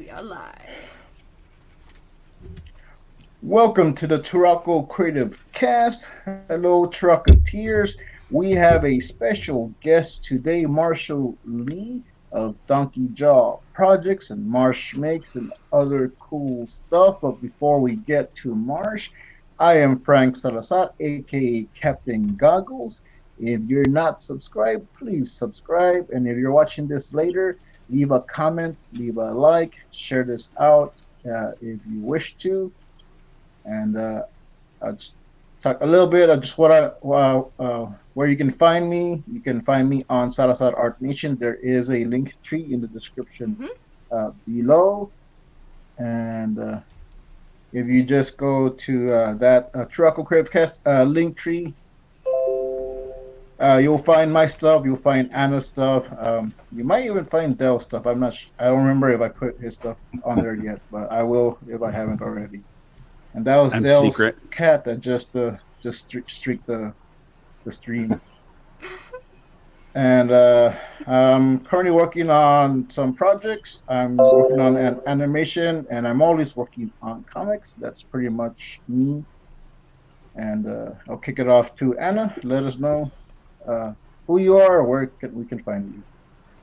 we are live. Welcome to the TuracoCreativeCast. Hello, Turacoteers. We have a special guest today, Marshall Lee of Donkey Jaw Projects and MarshMakes and other cool stuff. But before we get to Marsh, I am Frank Salazar, aka Captain Goggles. If you're not subscribed, please subscribe. And if you're watching this later, leave a comment, leave a like, share this out if you wish to. And I'll just talk a little bit of just where you can find me. You can find me on Salazar Art Nation. There is a link tree in the description Mm-hmm. below, and if you just go to that TuracoCreativeCast link tree, you'll find my stuff. You'll find Anna's stuff. You might even find Dell's stuff. I'm not. I don't remember if I put his stuff on there yet, but I will if I haven't already. And that was I'm Dell's secret. cat that just streaked the stream. And I'm currently working on some projects. I'm working on an animation, and I'm always working on comics. That's pretty much me. And I'll kick it off to Anna. Let us know who you are, or where we can find you.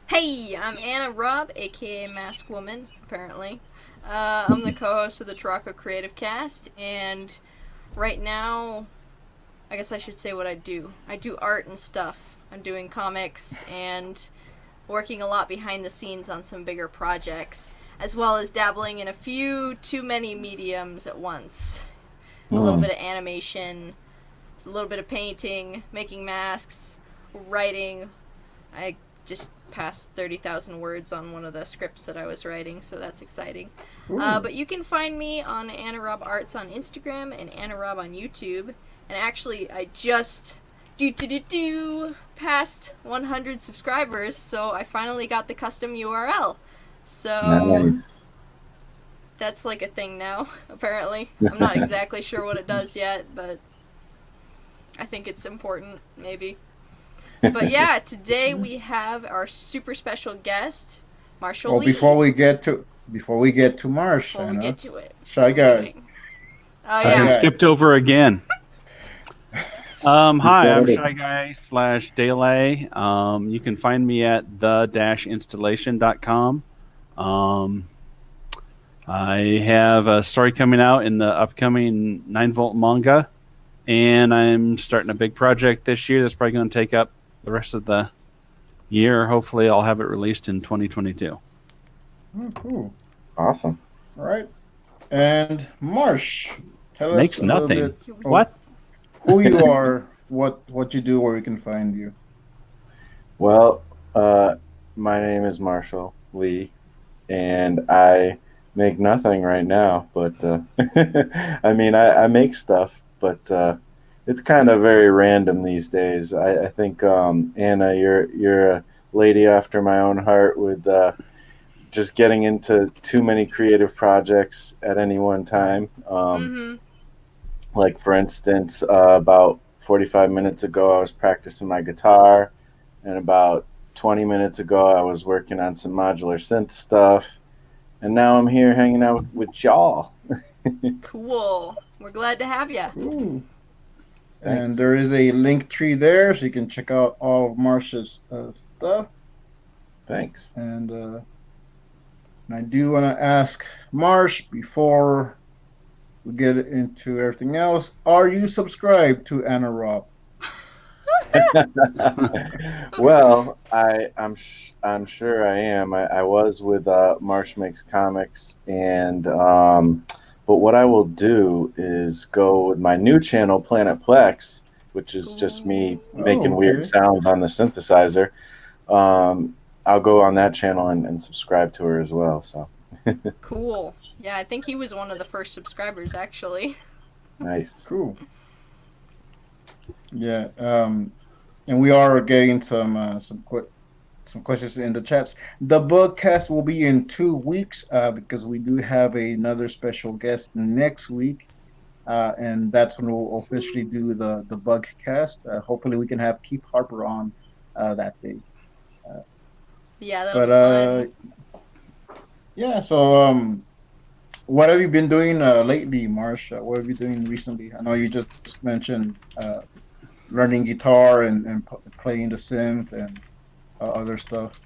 Hey, I'm Anna Raub, aka Mask Woman, apparently. I'm the co-host of the TuracoCreativeCast, and right now, I guess I should say what I do. I do art and stuff. I'm doing comics and working a lot behind the scenes on some bigger projects, as well as dabbling in a few too many mediums at once. A little bit of animation, a little bit of painting, making masks, writing. I just passed 30,000 words on one of the scripts that I was writing, so that's exciting. But you can find me on Anna Raub Arts on Instagram and Anna Raub on YouTube. And actually, I just passed 100 subscribers, so I finally got the custom URL. So Nice. that's like a thing now, apparently. I'm not exactly sure what it does yet, but I think it's important, maybe. But yeah, today we have our super special guest, Marshall Lee. Before we get to Marsh, Before we Anna, get to it. Shy Guy. Doing? Oh I yeah. skipped over again. Hi, I'm started. Shy Guy / Delay. You can find me at the-installation.com. I have a story coming out in the upcoming 9-volt manga, and I'm starting a big project this year that's probably going to take up the rest of the year. Hopefully, I'll have it released in 2022. Oh, cool. Awesome. All right. And Marsh, tell Makes us a little nothing. bit What? who you are, what you do, where we can find you. Well, my name is Marshall Lee, and I make nothing right now. But I mean, I make stuff, but it's kind of very random these days. I think Anna, you're a lady after my own heart with just getting into too many creative projects at any one time. Like, for instance, about 45 minutes ago, I was practicing my guitar, and about 20 minutes ago, I was working on some modular synth stuff, and now I'm here hanging out with y'all. Cool. We're glad to have you. Ooh. Thanks. And there is a link tree there, so you can check out all of Marsh's stuff. Thanks. And I do want to ask Marsh, before we get into everything else, are you subscribed to Anna Raub? Well, I'm sure I am. I was with MarshMakes Comics, and but what I will do is go with my new channel, Planet Plex, which is just me making weird sounds on the synthesizer. I'll go on that channel and subscribe to her as well. So Cool. Yeah, I think he was one of the first subscribers, actually. nice. Cool. Yeah. And we are getting some questions in the chats. The bookcast will be in 2 weeks because we do have another special guest next week, and that's when we'll officially do the bugcast. Hopefully, we can have Keith Harper on that day. Yeah, that'll be fun. Yeah. So what have you been doing lately, Marsh? What have you doing recently? I know you just mentioned learning guitar and playing the synth and other stuff.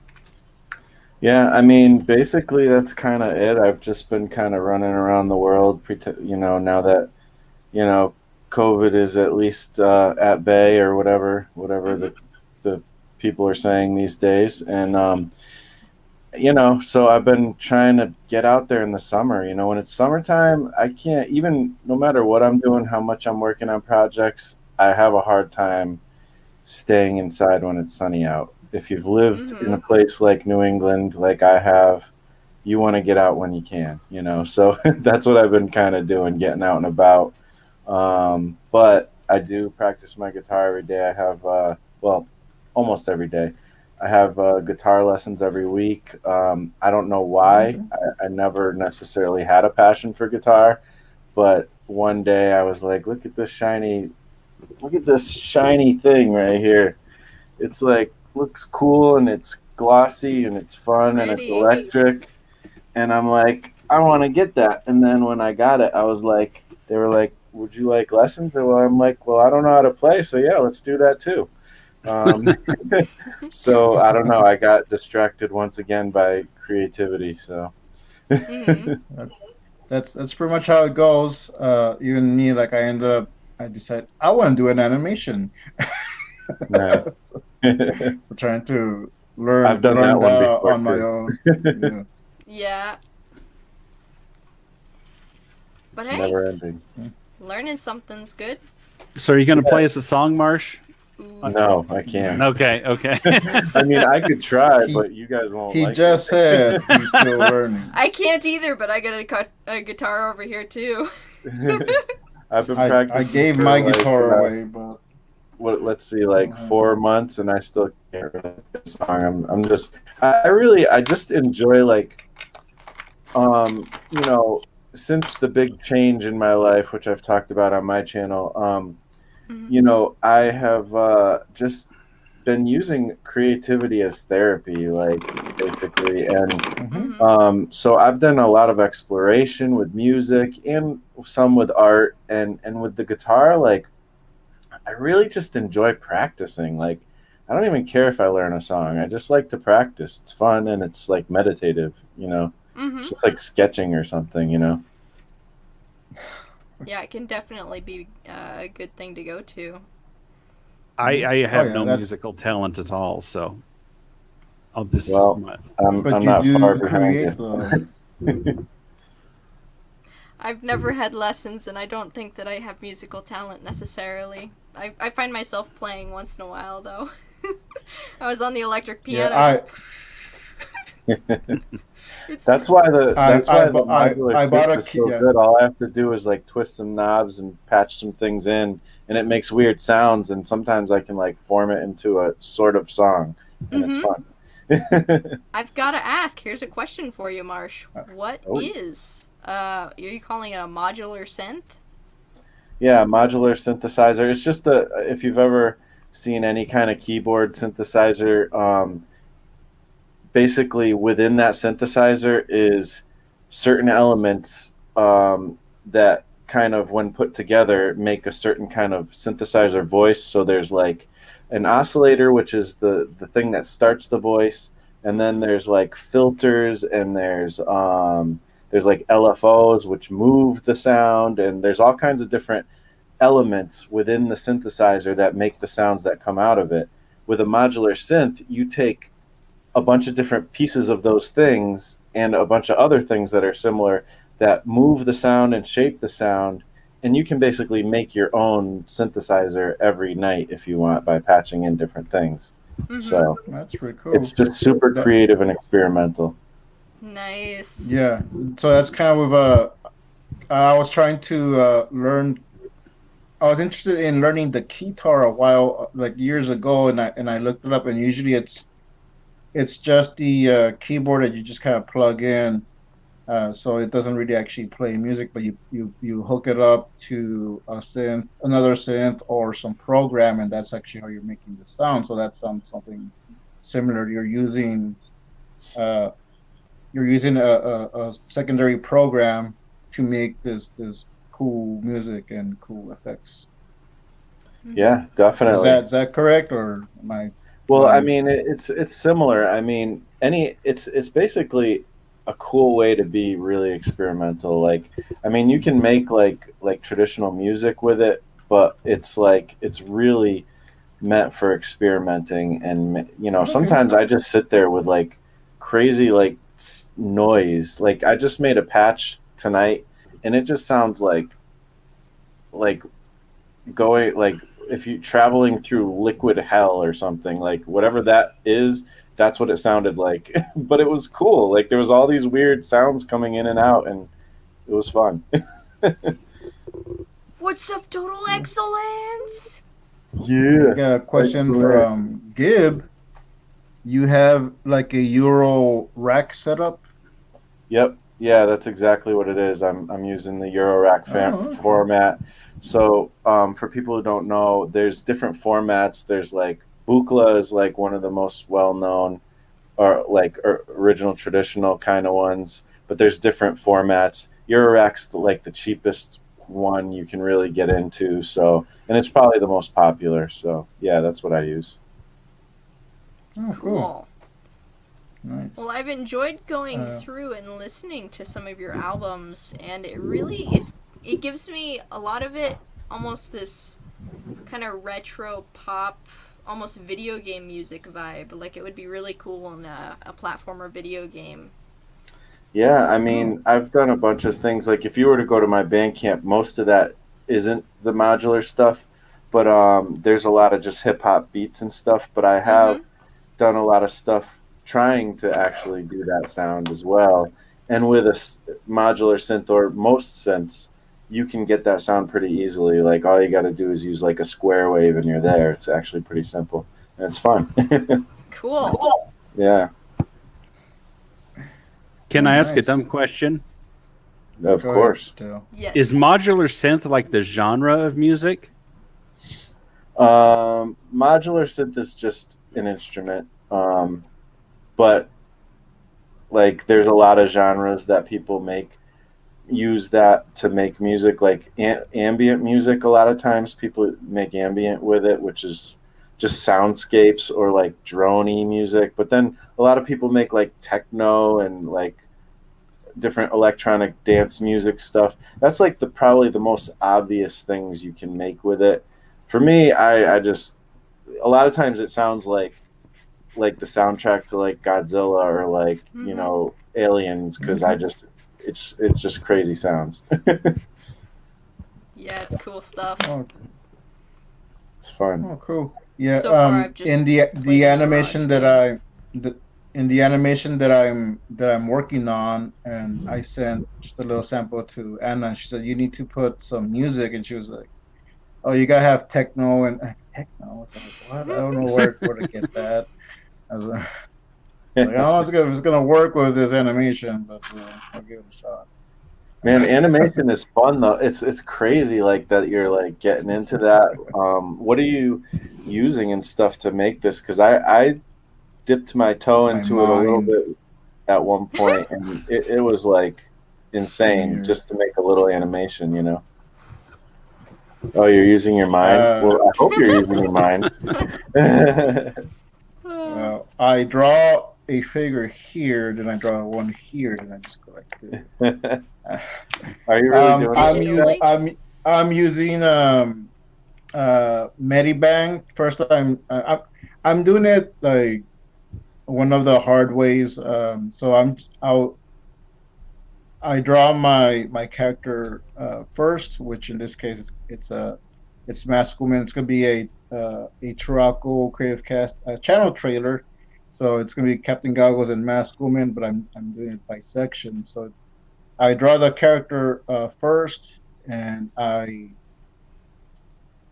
Yeah, I mean, basically that's kind of it. I've just been kind of running around the world, now that you know COVID is at least at bay or whatever Mm-hmm. the people are saying these days, and so I've been trying to get out there in the summer. When it's summertime, I can't even, no matter what I'm doing, how much I'm working on projects, I have a hard time staying inside when it's sunny out. If you've lived in Mm-hmm. a place like New England, like I have, you want to get out when you can. So that's what I've been kind of doing, getting out and about. But I do practice my guitar every day. I have, well, almost every day. I have guitar lessons every week. I don't know why. Okay. I never necessarily had a passion for guitar, but one day I was like, look at this shiny thing right here. It's like looks cool and it's glossy and it's fun and it's Pretty. electric, and I'm like, I want to get that. And then when I got it, I was like, they were like, would you like lessons? And well, I'm like, well, I don't know how to play, so yeah, let's do that too. Um, so I don't know. I got distracted once again by creativity. So Mm-hmm. That- that's pretty much how it goes. Even me, like I decided I want to do an animation. nice. Trying to I've done learn that one that before on my too. own. Yeah. Yeah. But It's hey, never ending. learning something's good. So are you going to play us a song, Marsh? Ooh. No, I can't. Okay, okay. I mean, I could try, He but you guys won't he like just said it. he's still learning. I can't either, but I got a guitar over here too. I've been I practicing gave for my like guitar away, but let's see, I like don't have 4 months, and I still can't really get a song. I just enjoy like since the big change in my life, which I've talked about on my channel, Mhm. I have just been using creativity as therapy, like basically, and hmm Mhm. so I've done a lot of exploration with music and some with art, and with the guitar, like I really just enjoy practicing. Like I don't even care if I learn a song. I just like to practice. It's fun and it's like meditative. It's Mhm. just like sketching or something. Yeah, it can definitely be a good thing to go to. I Oh have yeah, no that's. musical talent at all, so I'll just. Well, I'm But you not far do behind create though. you. I've never had lessons, and I don't think that I have musical talent necessarily. I find myself playing once in a while, though. I was on the electric Yeah, piano. It's That's why the modular I bought synth a is so yeah. good. All I have to do is like twist some knobs and patch some things in, and it makes weird sounds. And sometimes I can like form it into a sort of song, and it's Mhm. fun. I've got to ask. Here's a question for you, Marsh. What Oh, is are you calling it a modular synth? yeah, modular synthesizer. It's just if you've ever seen any kind of keyboard synthesizer, basically within that synthesizer is certain elements that kind of, when put together, make a certain kind of synthesizer voice. So there's like an oscillator, which is the thing that starts the voice, and then there's like filters, and there's like LFOs which move the sound, and there's all kinds of different elements within the synthesizer that make the sounds that come out of it. With a modular synth, you take a bunch of different pieces of those things and a bunch of other things that are similar that move the sound and shape the sound, and you can basically make your own synthesizer every night if you want by patching in different things. Mhm. So That's pretty it's cool. just super That creative and experimental. Nice. yeah. So that's kind of I was trying to learn. I was interested in learning the guitar a while, like years ago, and I looked it up, and usually it's just the keyboard that you just kind of plug in. So it doesn't really actually play music, but you hook it up to a synth, another synth, or some program, and that's actually how you're making the sound. So that sounds something similar. Uh, you're using a secondary program to make this cool music and cool effects. Yeah, definitely. Is that correct, or am I? Well, I mean, it's similar. I mean, it's basically a cool way to be really experimental. Like, I mean, you can make like traditional music with it, but it's really meant for experimenting. And Okay. sometimes I just sit there with like crazy like noise. Like I just made a patch tonight, and it just sounds like going like if you traveling through liquid hell or something, like whatever that is, that's what it sounded like. But it was cool. Like there was all these weird sounds coming in and out, and it was fun. What's up, Total Excellence? I got a question from Gib. You have like a Euro rack setup? Yep. Yeah, that's exactly what it is. I'm using the Eurorack format. So for people who don't know, there's different formats. There's like Buchla is like one of the most well-known or like original traditional kind of ones, but there's different formats. Eurorack's like the cheapest one you can really get into. So, and it's probably the most popular. So yeah, that's what I use. Oh, cool. Nice. Well, I've enjoyed going through and listening to some of your albums, and it gives me a lot of it almost this kind of retro pop, almost video game music vibe. Like it would be really cool in a platformer video game. Yeah, I mean, I've done a bunch of things. Like if you were to go to my Bandcamp, most of that isn't the modular stuff, but there's a lot of just hip hop beats and stuff. But I have done a lot of stuff trying to actually do that sound as well. And with a modular synth or most synths, you can get that sound pretty easily. Like all you got to do is use like a square wave and you're there. It's actually pretty simple and it's fun. Cool. Yeah. Can I ask a dumb question? Of course. Yes. Is modular synth like the genre of music? Modular synth is just an instrument. But like there's a lot of genres that people use that to make music, like ambient music. A lot of times people make ambient with it, which is just soundscapes or like drone-y music. But then a lot of people make like techno and like different electronic dance music stuff. That's like probably the most obvious things you can make with it. For me, I just a lot of times it sounds like the soundtrack to like Godzilla or like Aliens, because it's just crazy sounds. Yeah, it's cool stuff. It's fun. Oh, cool. Yeah. So far, I've just in the animation that in the animation that I'm working on, and I sent just a little sample to Anna. And she said you need to put some music, and she was like, "Oh, you gotta have techno and techno." I was like, "What? I don't know where to get that." I was like, I don't know if it's gonna work with this animation, but I'll give it a shot. Man, animation is fun though. It's crazy like that you're like getting into that. What are you using and stuff to make this? Because I dipped my toe into it a little bit at one point, and it was like insane just to make a little animation, you know. Oh, you're using your mind? Well, I hope you're using your mind. Well, I draw a figure here, then I draw one here, then I just go like this. Are you really doing that? I'm using Medibang. First, I'm doing it like one of the hard ways. So I draw my character first, which in this case it's masculine. It's gonna be a TuracoCreativeCast channel trailer, so it's gonna be Captain Goggles and masculine, but I'm doing it by section. So I draw the character first, and I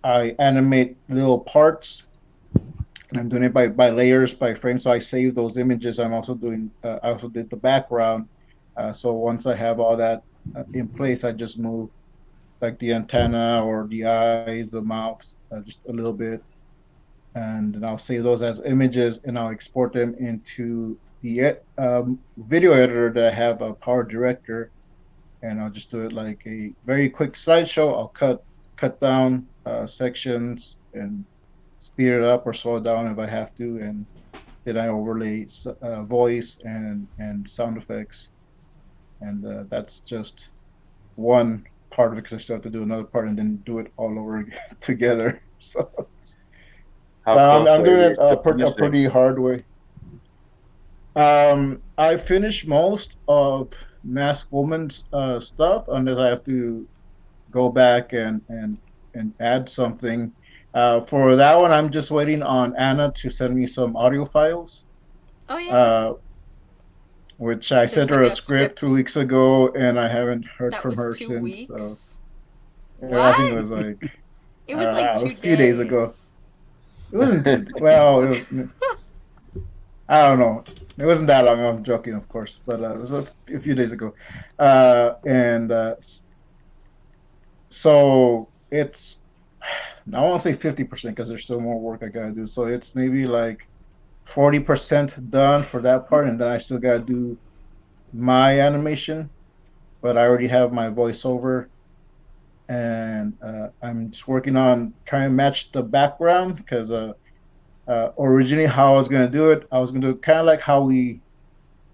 animate little parts, and I'm doing it by layers, by frame. So I save those images. I'm also doing I also did the background. So once I have all that in place, I just move like the antenna or the eyes, the mouth, just a little bit, and then I'll save those as images, and I'll export them into the video editor that I have, a Power Director, and I'll just do it like a very quick slideshow. I'll cut down sections and speed it up or slow it down if I have to, and then I overlay voice and sound effects, and that's just one part of it because I still have to do another part and then do it all over again together. So I'm doing it a pretty hard way. I finished most of Masked Woman's stuff, unless I have to go back and add something. For that one, I'm just waiting on Anna to send me some audio files. Oh yeah. Which I sent her a script 2 weeks ago, and I haven't heard from her since. Weeks? So What? I think it was like it was like 2 days. A few days ago. It wasn't I don't know. It wasn't that long. I'm joking, of course, but it was a few days ago, so it's, I won't say 50% because there's still more work I gotta do. So it's maybe like 40% done for that part, and then I still gotta do my animation, but I already have my voiceover, and I'm just working on trying to match the background because originally how I was gonna do it, I was gonna do it kind of like how we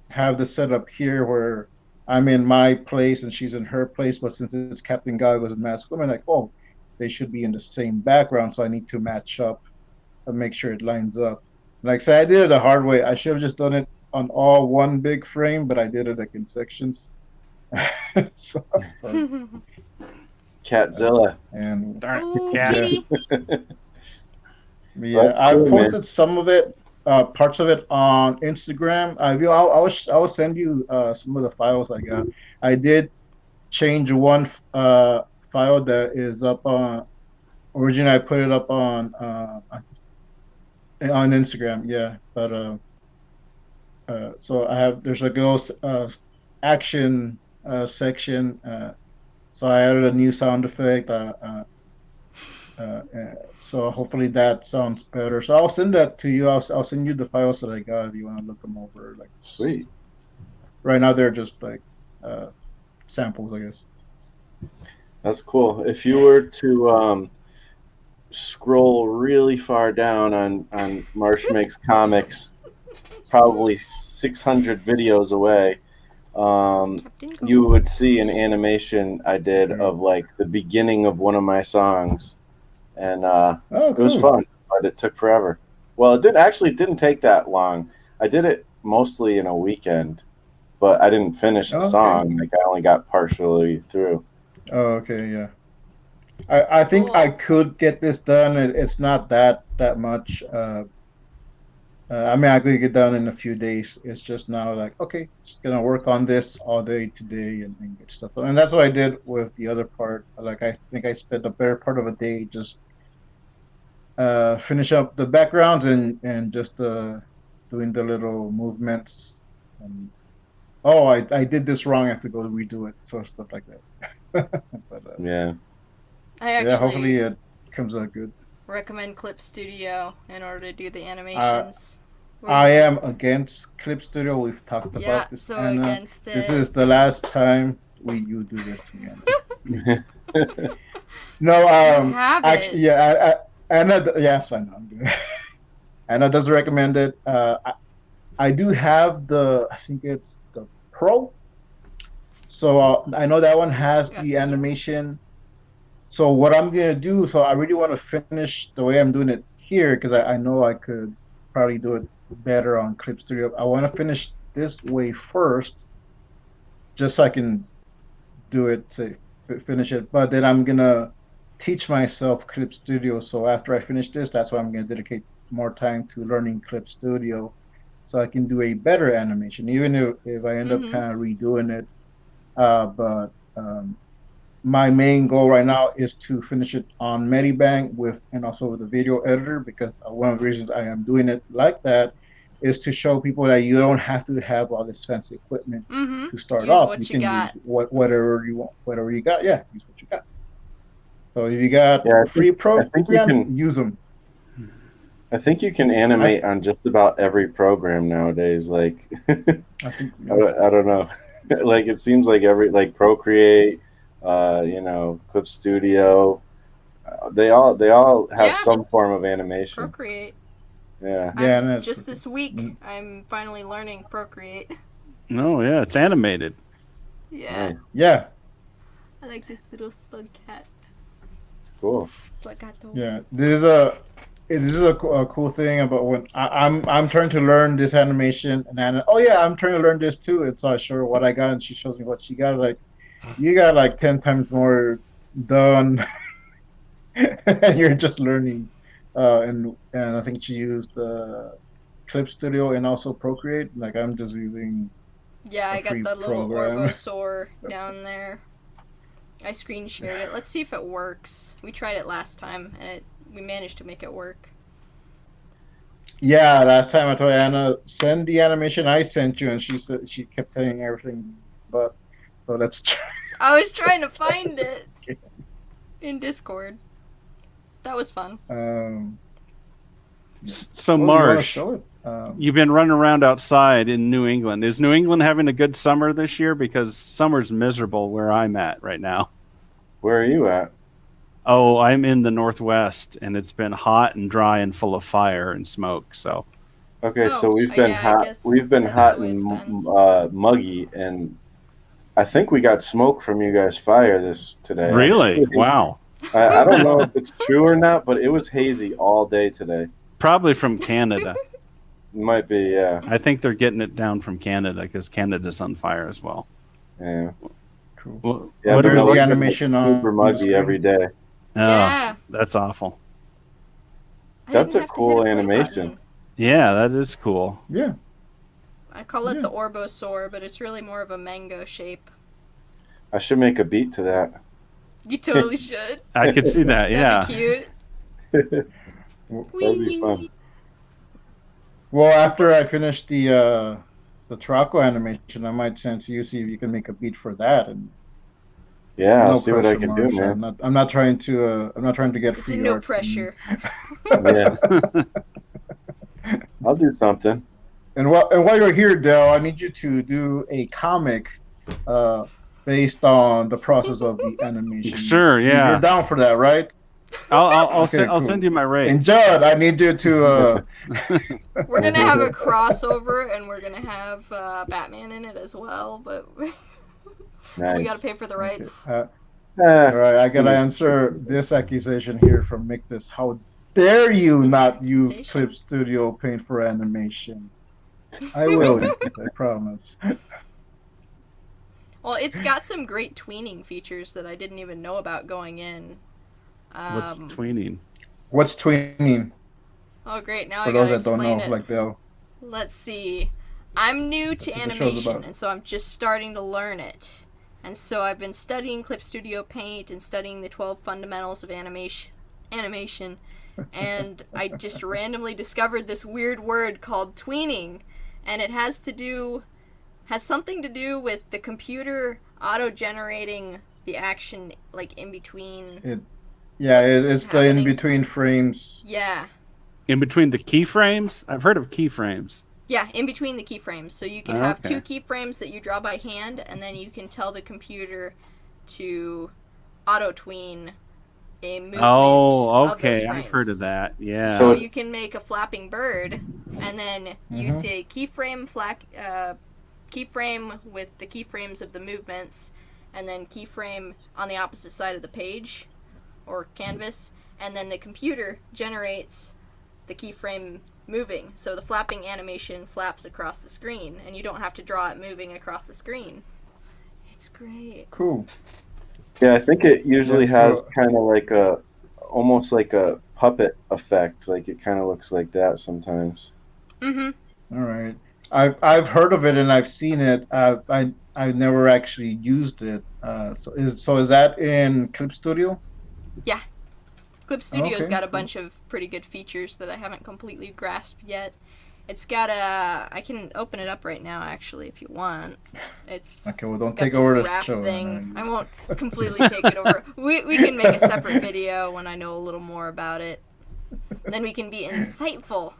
have the setup here, where I'm in my place and she's in her place, but since it's Captain Goggles and Masked Woman, like, oh, they should be in the same background, so I need to match up and make sure it lines up. Like I said, I did it the hard way. I should have just done it on all one big frame, but I did it like in sections. so, Catzilla. And ooh, kitty. Yeah, I posted some of it, parts of it on Instagram. I'll send you some of the files I got. I did change one file that is up on. Originally, I put it up on Instagram. Yeah, but so there's a girls action section. So I added a new sound effect. So hopefully that sounds better. So I'll send that to you. I'll send you the files that I got if you want to look them over. Like, sweet. Right now they're just like samples, I guess. That's cool. If you were to scroll really far down on MarshMakes comics, probably 600 videos away, you would see an animation I did of like the beginning of one of my songs. And It was fun, but it took forever. Well, it didn't take that long. I did it mostly in a weekend, but I didn't finish the song. Like, I only got partially through. Oh, okay, yeah. I think I could get this done. It's not that much. I mean, I could get done in a few days. It's just now like, okay, just gonna work on this all day today and get stuff done. And that's what I did with the other part. Like, I think I spent a better part of a day just finish up the backgrounds and just doing the little movements. And, oh, I did this wrong. I have to go redo it. So stuff like that. But, yeah. I actually hopefully it comes out good. recommend Clip Studio in order to do the animations. I am against Clip Studio. We've talked about this. So Anna. against it. This is the last time you do this to me. No, have actually, it. yeah, Anna. Yes, I know. I'm doing it. Anna does recommend it. I do have I think it's the Pro. So I know that one has the animation. So what I'm gonna do, so I really want to finish the way I'm doing it here because I know I could probably do it better on Clip Studio. I want to finish this way first, just so I can do it, finish it. But then I'm gonna teach myself Clip Studio. So after I finish this, that's why I'm gonna dedicate more time to learning Clip Studio, so I can do a better animation, even if I end up kind of redoing it. But my main goal right now is to finish it on Medibang and also with the video editor, because one of the reasons I am doing it like that is to show people that you don't have to have all this fancy equipment to start off. You can use whatever you want, whatever you got. Yeah, use what you got. So if you got free programs, use them. I think you can animate on just about every program nowadays. Like, I think I don't know. Like, it seems like like Procreate, Clip Studio, they all have Yeah. some form of animation. Procreate. Yeah. Yeah, and it's Just this week, I'm finally learning Procreate. Oh yeah, it's animated. Yeah. Nice. yeah, I like this little slug cat. It's cool. Slug gato. yeah. This is a cool thing about when I'm trying to learn this animation, and Anna, oh yeah, I'm trying to learn this too. And so I show her what I got, and she shows me what she got. Like, you got like 10 times more done, and you're just learning. And I think she used Clip Studio and also Procreate. Like, I'm just using. Yeah, I A got free the little program. Orbosaur down there. I screen shared it. Let's see if it works. We tried it last time, and we managed to make it work. Yeah, last time I told Anna send the animation I sent you, and she said she kept saying everything, but so let's try. I was trying to find it in Discord. That was fun. So Oh, you wanna Marsh, show it? you've been running around outside in New England. Is New England having a good summer this year? Because summer's miserable where I'm at right now. Where are you at? Oh, I'm in the Northwest, and it's been hot and dry and full of fire and smoke. So Okay, Oh, so we've been yeah, I hot. guess We've been that's hot the way and it's been. muggy, and I think we got smoke from you guys' fire today. really, actually. wow, I don't know if it's true or not, but it was hazy all day today. probably from Canada. Might be, yeah. I think they're getting it down from Canada because Canada's on fire as well. Yeah. Cool. Well, Yeah, what but are there's we- the it's animation on super the muggy screen. every day. Oh, Yeah. that's awful. I That's didn't a have to cool hit play animation. button. Yeah, that is cool. Yeah, I call it Yeah. the Orbosaur, but it's really more of a mango shape. I should make a beat to that. You totally should. I could see that. Yeah. That'd be cute. That'd be fun. well, after I finish the Turaco animation, I might send to you, see if you can make a beat for that. And Yeah, I'll no see what I pressure, can do, Marsh. man. I'm not trying to get It's free a no art from you. pressure. Yeah, I'll do something. And while you're here, Dell, I need you to do a comic based on the process of the animation. Sure, yeah. You're down for that, right? I'll Okay, I'll cool. send you my rate. And Judd, I need you to. We're gonna have a crossover, and we're gonna have Batman in it as well, but we Nice. gotta pay for the rights. All Eh, right, I gotta answer this accusation here from Mictus. How dare you not use Accusation? Clip Studio Paint for animation? I will, Mictus, I promise. Well, it's got some great tweening features that I didn't even know about going in. What's tweening? What's tweening? Oh, great! Now For I gotta those that don't explain know, it. like Dell. Let's see. I'm new to what the show's animation, about. and so I'm just starting to learn it. And so I've been studying Clip Studio Paint and studying the 12 fundamentals of animation. And I just randomly discovered this weird word called tweening, and it has something to do with the computer auto-generating the action like in between. Yeah, What's it's the happening? in-between frames. Yeah. In between the keyframes? I've heard of keyframes. Yeah, in between the keyframes. So you can Oh, have okay. 2 keyframes that you draw by hand, and then you can tell the computer to auto-tween a movement Oh, of those okay. frames. I've heard of that. Yeah. So So- you can make a flapping bird, and then you say keyframe with the keyframes of the movements, and then keyframe on the opposite side of the page or canvas, and then the computer generates the keyframe moving. So the flapping animation flaps across the screen, and you don't have to draw it moving across the screen. It's great. Cool. Yeah, I think it usually Yeah, has kind of like almost like a puppet effect. Like it kind of looks like that sometimes. Mm-hmm. All right. I've heard of it and I've seen it. I've never actually used it. So is that in Clip Studio? Yeah. Clip Studio's Okay, got a cool. bunch of pretty good features that I haven't completely grasped yet. It's got I can open it up right now, actually, if you want. It's Okay, well, don't got take this over the graph show. thing. then. I won't completely take it over. We can make a separate video when I know a little more about it. Then we can be insightful.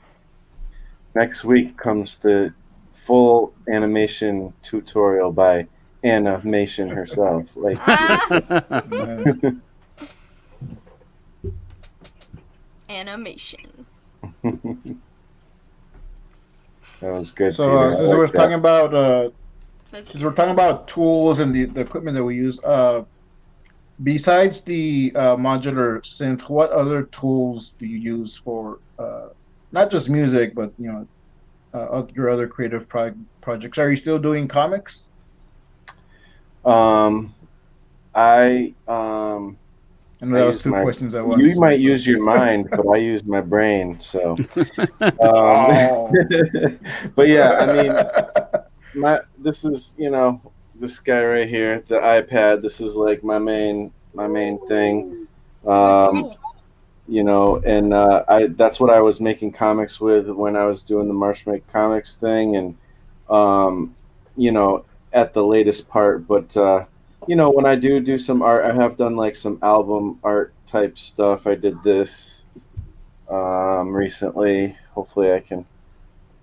Next week comes the full animation tutorial by Animation herself. Like, Ah, Yeah. animation. that was good. So Peter. I since we're like that. talking about That's since we're talking about tools and the equipment that we use, besides the modular synth, what other tools do you use for not just music, but your other creative projects? Are you still doing comics? I I know I that was use two my. questions at once. You might use your mind, but I use my brain. So, Oh. but yeah, I mean, this is this guy right here, the iPad. This is like my main thing. a good tool. And I that's what I was making comics with when I was doing the MarshMake comics thing, and you know, at the latest part. But when I do some art, I have done like some album art type stuff. I did this recently. Hopefully, I can.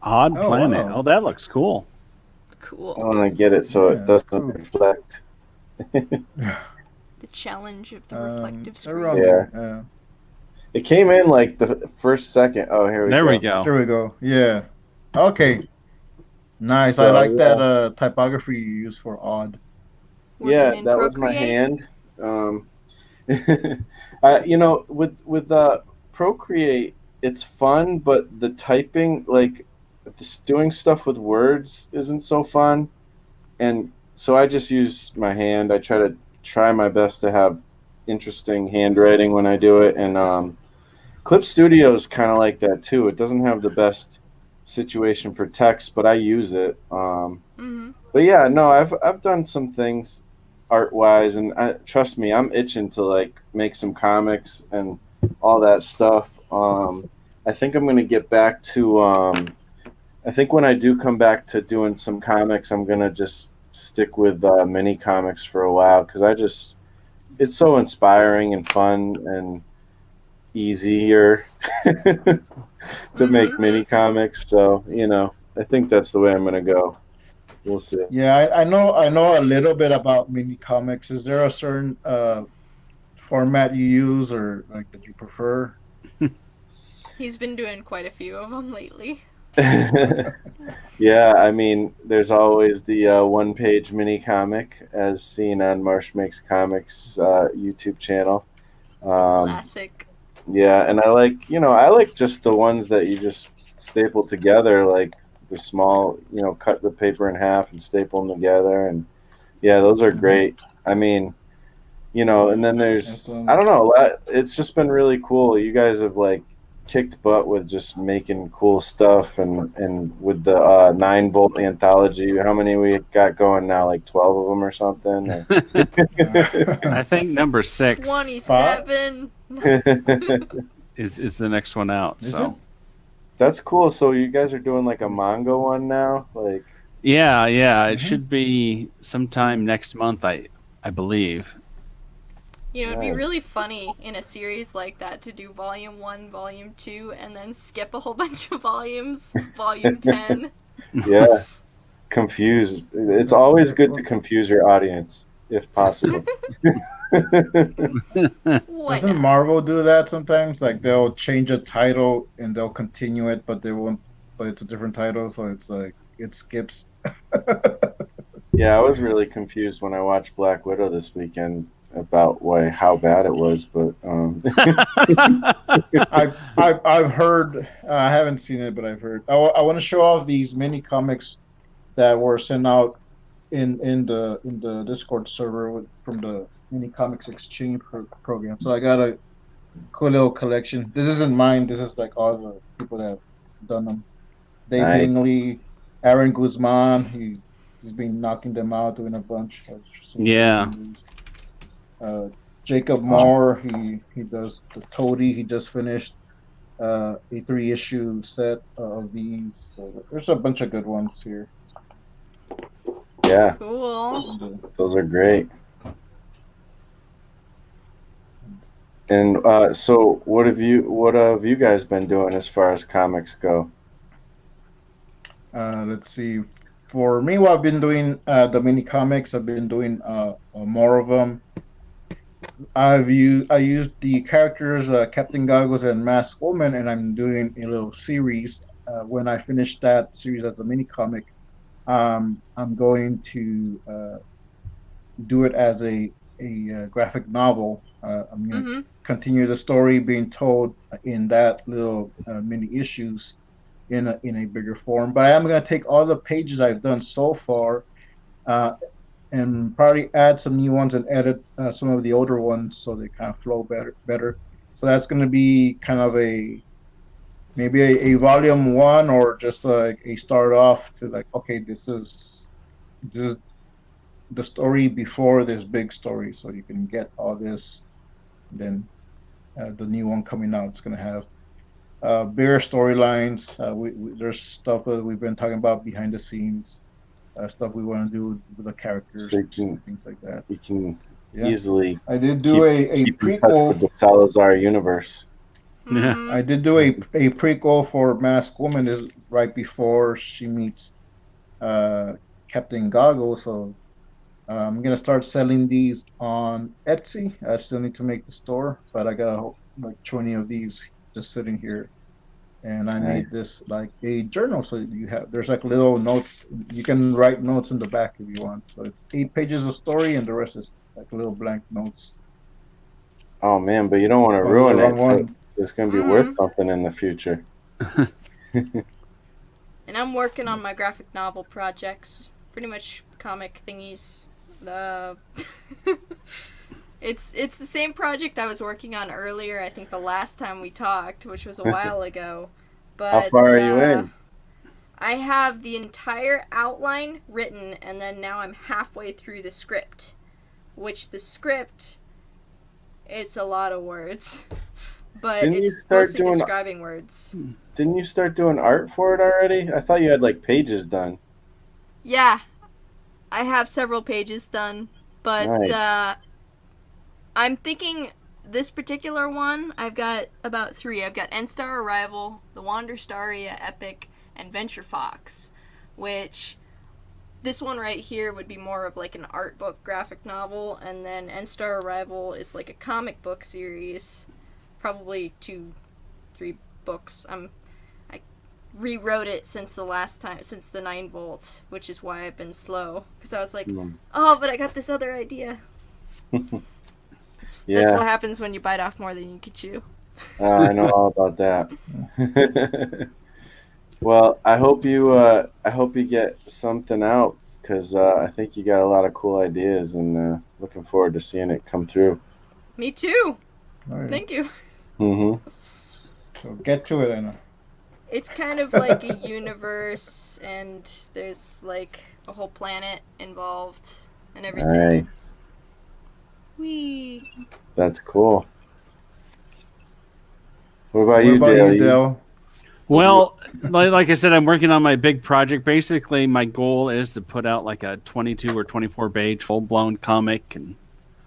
Odd Oh, Planet. wow. Oh, that looks cool. I Cool. want to get it so Yeah, it doesn't cool. reflect. The challenge of the reflective screen. around Yeah. there, It came in like the first second. Oh, here we There go. we go. There we go. Yeah. Okay. Nice. I So, like yeah. that typography you use for odd. Working Yeah, in that was my Procreate. hand. With Procreate, it's fun, but the typing, like doing stuff with words, isn't so fun. And so I just use my hand. I try my best to have interesting handwriting when I do it, and Clip Studio is kind of like that too. It doesn't have the best situation for text, but I use it. Mm-hmm. But yeah, no, I've done some things art wise, and trust me, I'm itching to like make some comics and all that stuff. I think I'm gonna get back to. I think when I do come back to doing some comics, I'm gonna just stick with mini comics for a while because it's so inspiring and fun and easier to make mini comics. So I think that's the way I'm gonna go. We'll see. Yeah, I know a little bit about mini comics. Is there a certain format you use or like that you prefer? He's been doing quite a few of them lately. Yeah, I mean, there's always the one-page mini comic as seen on MarshMakes Comics YouTube channel. Classic. Yeah, and I like just the ones that you just staple together, like the small, cut the paper in half and staple them together, and yeah, those are great. I mean, and then there's I don't know, it's just been really cool. You guys have like kicked butt with just making cool stuff, and with the 9-volt anthology. How many we got going now? Like 12 of them or something. I think number 6 27. is the next one out. Is So That's cool. So you guys are doing like a manga one now, like. yeah, it should be sometime next month. I believe. It'd be Nice. really funny in a series like that to do volume 1, volume 2, and then skip a whole bunch of volumes, volume 10. Yeah, confuse. It's always good to confuse your audience if possible. Why Doesn't not? Marvel do that sometimes? Like they'll change a title and they'll continue it, but they won't. But it's a different title, so it's like it skips. Yeah, I was really confused when I watched Black Widow this weekend about how bad it was, but I've heard. I haven't seen it, but I've heard. I want to show off these mini comics that were sent out in the Discord server from the mini comics exchange program. So I got a cool little collection. This isn't mine. This is like all the people that have done them. Dave Nice. Bingley, Aaron Guzman. He's been knocking them out, doing a bunch. Yeah. Jacob Moore. He does the Toady. He just finished a 3-issue set of these. So there's a bunch of good ones here. yeah, Cool. those are great. And so, what have you guys been doing as far as comics go? Let's see. For me, what I've been doing, the mini comics, I've been doing more of them. I used the characters Captain Goggles and Masked Woman, and I'm doing a little series. When I finish that series as a mini comic, I'm going to do it as a graphic novel. I'm going to Mm-hmm. continue the story being told in that little mini issues in a bigger form. But I'm going to take all the pages I've done so far uh, and probably add some new ones and edit some of the older ones so they kind of flow better. So that's going to be kind of maybe a volume one, or just like a start off to like, okay, this is the story before this big story, so you can get all this. Then the new one coming out, it's going to have bigger storylines. There's stuff that we've been talking about behind the scenes, stuff we want to do with the characters, So and things like that. you can Yeah. easily I did do a keep in touch with prequel. the Salazar universe. Yeah. Mm-hmm. I did do a prequel for Masked Woman, is right before she meets Captain Goggles. So I'm gonna start selling these on Etsy. I still need to make the store, but I got like 20 of these just sitting here, and I made Nice. this like a journal. So there's like little notes. You can write notes in the back if you want. So it's 8 pages of story, and the rest is like little blank notes. Oh man, but you don't want to Oh, ruin the wrong it. So one. it's going to be Mhm. worth something in the future. And I'm working on my graphic novel projects. Pretty much comic thingies. It's the same project I was working on earlier, I think the last time we talked, which was a while ago. But How far are you in? I have the entire outline written, and then now I'm halfway through the script. Which the script, it's a lot of words. But Didn't you it's start mostly doing- describing words. Didn't you start doing art for it already? I thought you had like pages done. Yeah, I have several pages done, but Nice. I'm thinking this particular one, I've got about 3. I've got N-Star Arrival, The Wanderstaria Epic, and Venture Fox, which this one right here would be more of like an art book graphic novel, and then N-Star Arrival is like a comic book series, probably 2-3 books. I rewrote it since the 9 volts, which is why I've been slow, because I was like, oh, but I got this other idea. That's Yeah. what happens when you bite off more than you can chew. I know all about that. Well, I hope you get something out, because I think you got a lot of cool ideas, and looking forward to seeing it come through. Me too. All right. Thank you. Mm-hmm. So get to it, Anna. It's kind of like a universe, and there's like a whole planet involved and everything. Nice. Whee. That's cool. What about What you, about Dale? you, Dale? Well, like I said, I'm working on my big project. Basically, my goal is to put out like a 22 or 24 page full-blown comic, and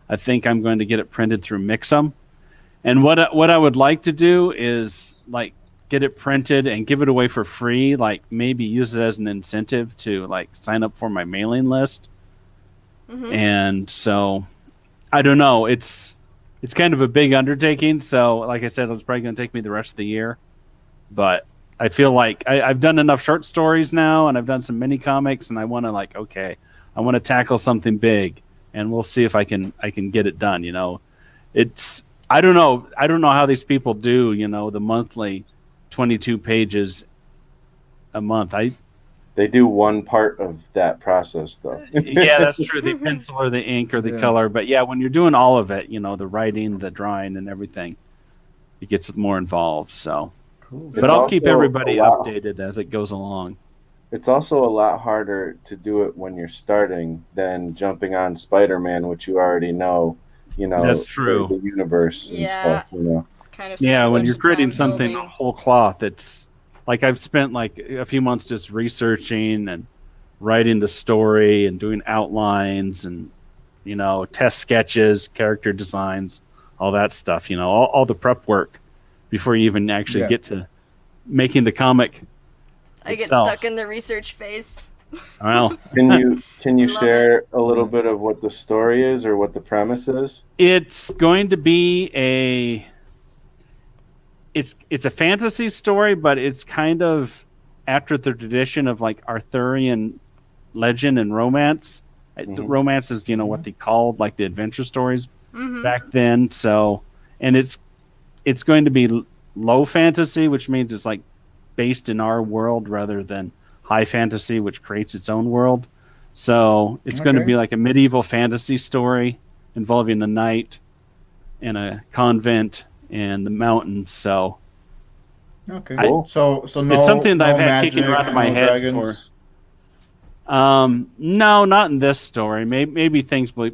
I think I'm going to get it printed through Mixum. And what I would like to do is like get it printed and give it away for free, like maybe use it as an incentive to like sign up for my mailing list. Mm-hmm. And so I don't know, it's kind of a big undertaking, so like I said, it's probably going to take me the rest of the year. But I feel like I've done enough short stories now, and I've done some mini comics, and I want to I want to tackle something big, and we'll see if I can get it done. You know, I don't know how these people do. You know, the monthly 22 pages a month. They do one part of that process, though. Yeah, that's true. The pencil or the ink or the color, but yeah, when you're doing all of it, you know, the writing, the drawing, and everything, it gets more involved. So. Cool. But It's I'll keep also everybody a lot- updated as it goes along. It's also a lot harder to do it when you're starting than jumping on Spider-Man, which you already know. You know, That's true. The universe and Yeah. stuff. You know. Kind of. Yeah, spends when much you're creating time something building. whole cloth, it's like I've spent like a few months just researching and writing the story and doing outlines and, you know, test sketches, character designs, all that stuff. You know, all the prep work before you even actually get to making the comic. I get itself. stuck in the research phase. Well, Can you Love share a little bit of what the story is or what the premise is? it's going to be it's a fantasy story, but it's kind of after the tradition of like Arthurian legend and romance. The romance is, you know, what they called like the adventure stories back then. So, and it's going to be low fantasy, which means it's like based in our world rather than high fantasy, which creates its own world. So it's going to be like a medieval fantasy story involving a knight and a convent and the mountains. So cool. So no, it's something that no I've had magic, kicking around in my no head dragons. for. No, not in this story. Maybe things will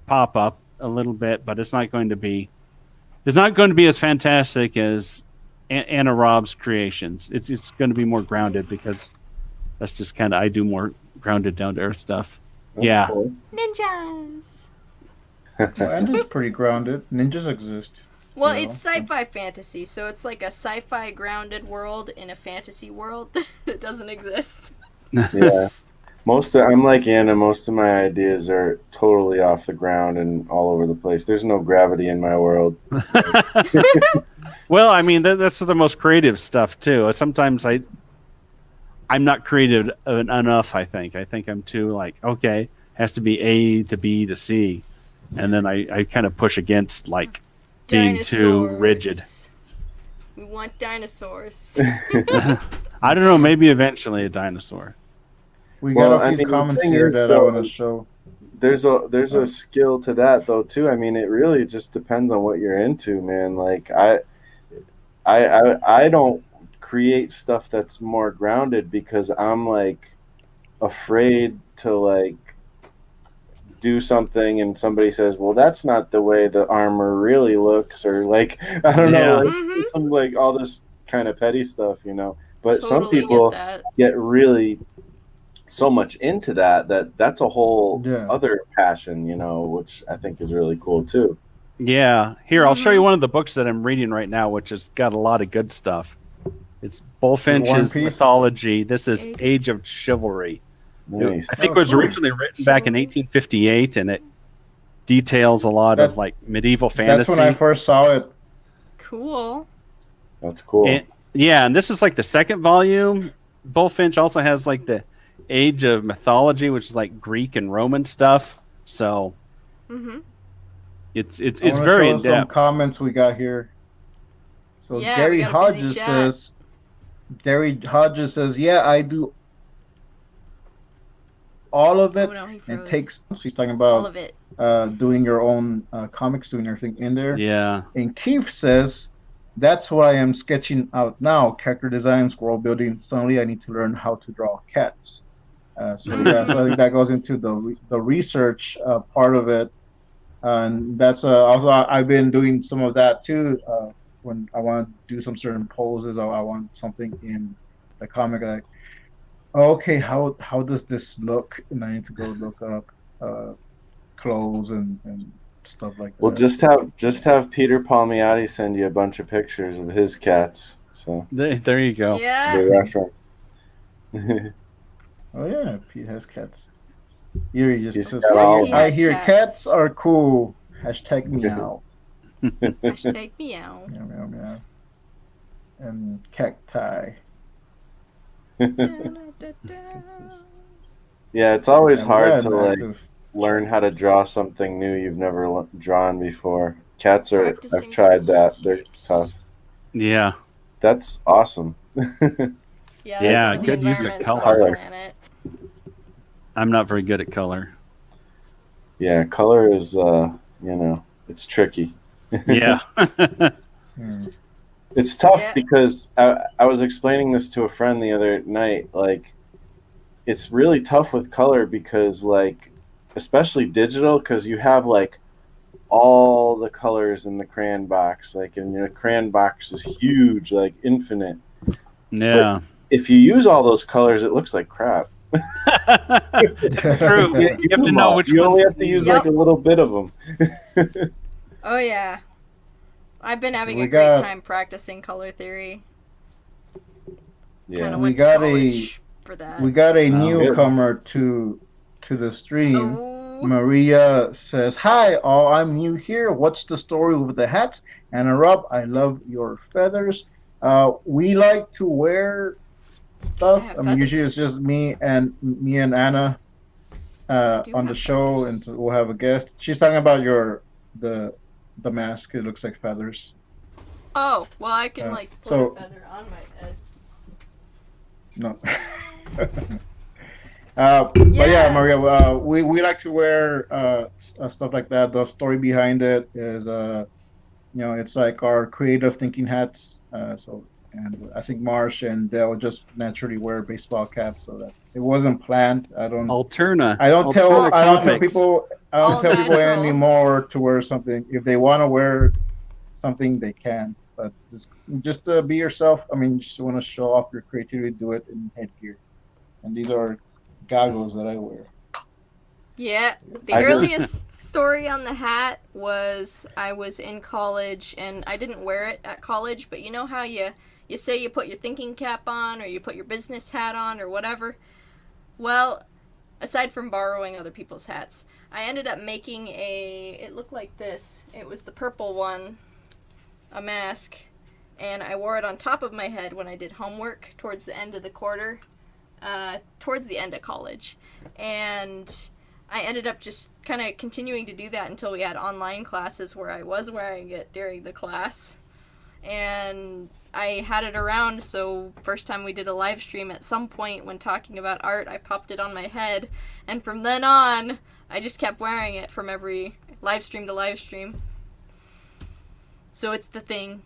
pop up a little bit, but it's not going to be as fantastic as Anna Raub's creations. It's going to be more grounded because that's just kind of, I do more grounded, down to earth stuff. That's cool. Ninjas. Ninjas pretty grounded. Ninjas exist. Well, Yeah. it's sci-fi fantasy, so it's like a sci-fi grounded world in a fantasy world that doesn't exist. Yeah. I'm like Anna, most of my ideas are totally off the ground and all over the place. There's no gravity in my world. Well, I mean, that's the most creative stuff too. Sometimes I'm not creative enough. I think I'm too like, okay, has to be A to B to C, and then I kind of push against like being too rigid. We want dinosaurs. I don't know. Maybe eventually a dinosaur. We got Well, a I few mean, the comments thing here is, that I though, want to show. There's a skill to that though too. I mean, it really just depends on what you're into, man. Like I don't create stuff that's more grounded because I'm like afraid to like do something and somebody says, well, that's not the way the armor really looks, or like I don't know, like, some like all this kind of petty stuff, you know. But some Totally people get really so much into that's a whole Yeah. other passion, you know, which I think is really cool too. Yeah. Here, I'll show you one of the books that I'm reading right now, which has got a lot of good stuff. It's Bullfinch's Piece? mythology. This is Age of Chivalry. Nice. I think it was originally written back in 1858, and it details a lot of like medieval fantasy. That's when I first saw it. Cool. That's cool. And this is like the second volume. Bullfinch also has like the Age of Mythology, which is like Greek and Roman stuff. So it's very in Some depth. comments we got here. So Yeah, Gary we got a busy Hodges says, yeah, I do all of it. Oh, no, he And froze. takes. He's talking all about of it. doing your own comics, doing everything in there. Yeah. And Keith says, that's why I'm sketching out now. Character designs, world building. Suddenly I need to learn how to draw cats. So I think that goes into the research part of it. And that's also, I've been doing some of that too. When I want to do some certain poses, or I want something in the comic, like, okay, how does this look? And I need to go look up clothes and stuff like that. Well, just have Peter Palmiotti send you a bunch of pictures of his cats. So There you go. Yeah. the reference. Oh yeah, Pete has cats. Yuri just He's says, got all- He I has hear cats. cats are cool. Hashtag meow. Hashtag meow. Meow meow meow. And cacti. Yeah, it's always Yeah, hard to yeah, like active. learn how to draw something new you've never drawn before. Cats are. Practicing I've tried that. some They're tough. Yeah. That's awesome. Yeah, Yeah, that's one of the good use of environments on color. the planet. I'm not very good at color. Yeah, color is it's tricky. Yeah. Hmm. It's tough Yeah. because I was explaining this to a friend the other night. Like, it's really tough with color because, like, especially digital, because you have like all the colors in the crayon box. Like, and the crayon box is huge, like infinite. Yeah. If you use all those colors, it looks like crap. True. You have to know which You only ones. have to use Yep. like a little bit of them. Oh yeah. I've been having We a great got- time practicing color theory. Yeah. Kind of We went got to college for that. We got a Wow. newcomer to the stream. Oh, Maria says, "Hi, all. I'm new here. What's the story with the hats? Anna Raub, I love your feathers. We like to wear stuff. I have Usually it's feathers. just me and Anna do on the have show, feathers. and we'll have a guest. She's talking about the mask. It looks like feathers. Oh, well, I can Yeah. like put So- a feather on my head. No. But yeah, Yeah. Maria, we like to wear stuff like that. The story behind it is, it's like our creative thinking hats. And I think Marsh and Dell just naturally wear baseball caps, so that it wasn't planned. I don't Alterna. tell Comics. people All natural. anymore to wear something. If they want to wear something, they can. But just be yourself. I mean, just want to show off your creativity, do it in headgear. And these are goggles that I wear. Yeah, the I just- earliest story on the hat was I was in college and I didn't wear it at college, but you know how you say you put your thinking cap on or you put your business hat on or whatever? Well, aside from borrowing other people's hats, I ended up making it looked like this. It was the purple one, a mask, and I wore it on top of my head when I did homework towards the end of the quarter, towards the end of college. And I ended up just kind of continuing to do that until we had online classes where I was wearing it during the class. And I had it around, so first time we did a live stream at some point when talking about art, I popped it on my head. And from then on, I just kept wearing it from every live stream to live stream. So it's the thing.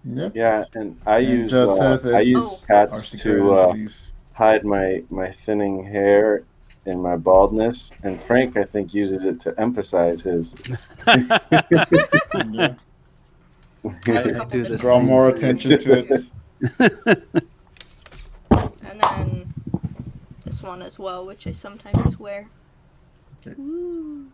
Yep. Yeah, and I And use Judd says I it's use Oh. our hats secret to entities. hide my thinning hair and my baldness, and Frank I think uses it to emphasize his. Yeah. I have a I couple do the different Draw same more thing. attention to it. And then this one as well, which I sometimes wear. Okay. Woo.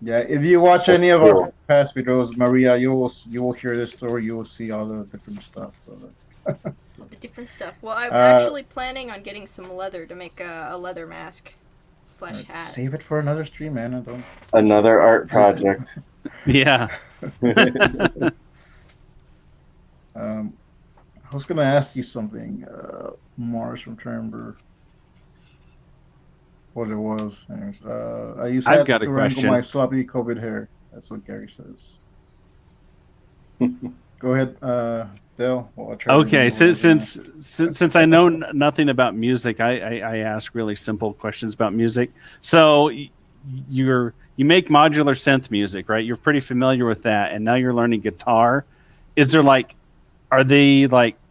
Yeah, if you watch any of our past videos, Maria, you will hear this story. You will see all the different stuff. So The different stuff. Well, I'm Uh, actually planning on getting some leather to make a leather mask / hat. save it for another stream, man. I don't. Another art project. Yeah. I was gonna ask you something, Mars. I'm trying to remember what it was. Anyways, I use I've hats got a to wrangle question. my sloppy COVID hair. That's what Gary says. Go ahead, Dale. Well, I'll try to Okay, remember what I was since I know nothing about music, I ask really simple questions about music. So you make modular synth music, right? You're pretty familiar with that, and now you're learning guitar. Is there are they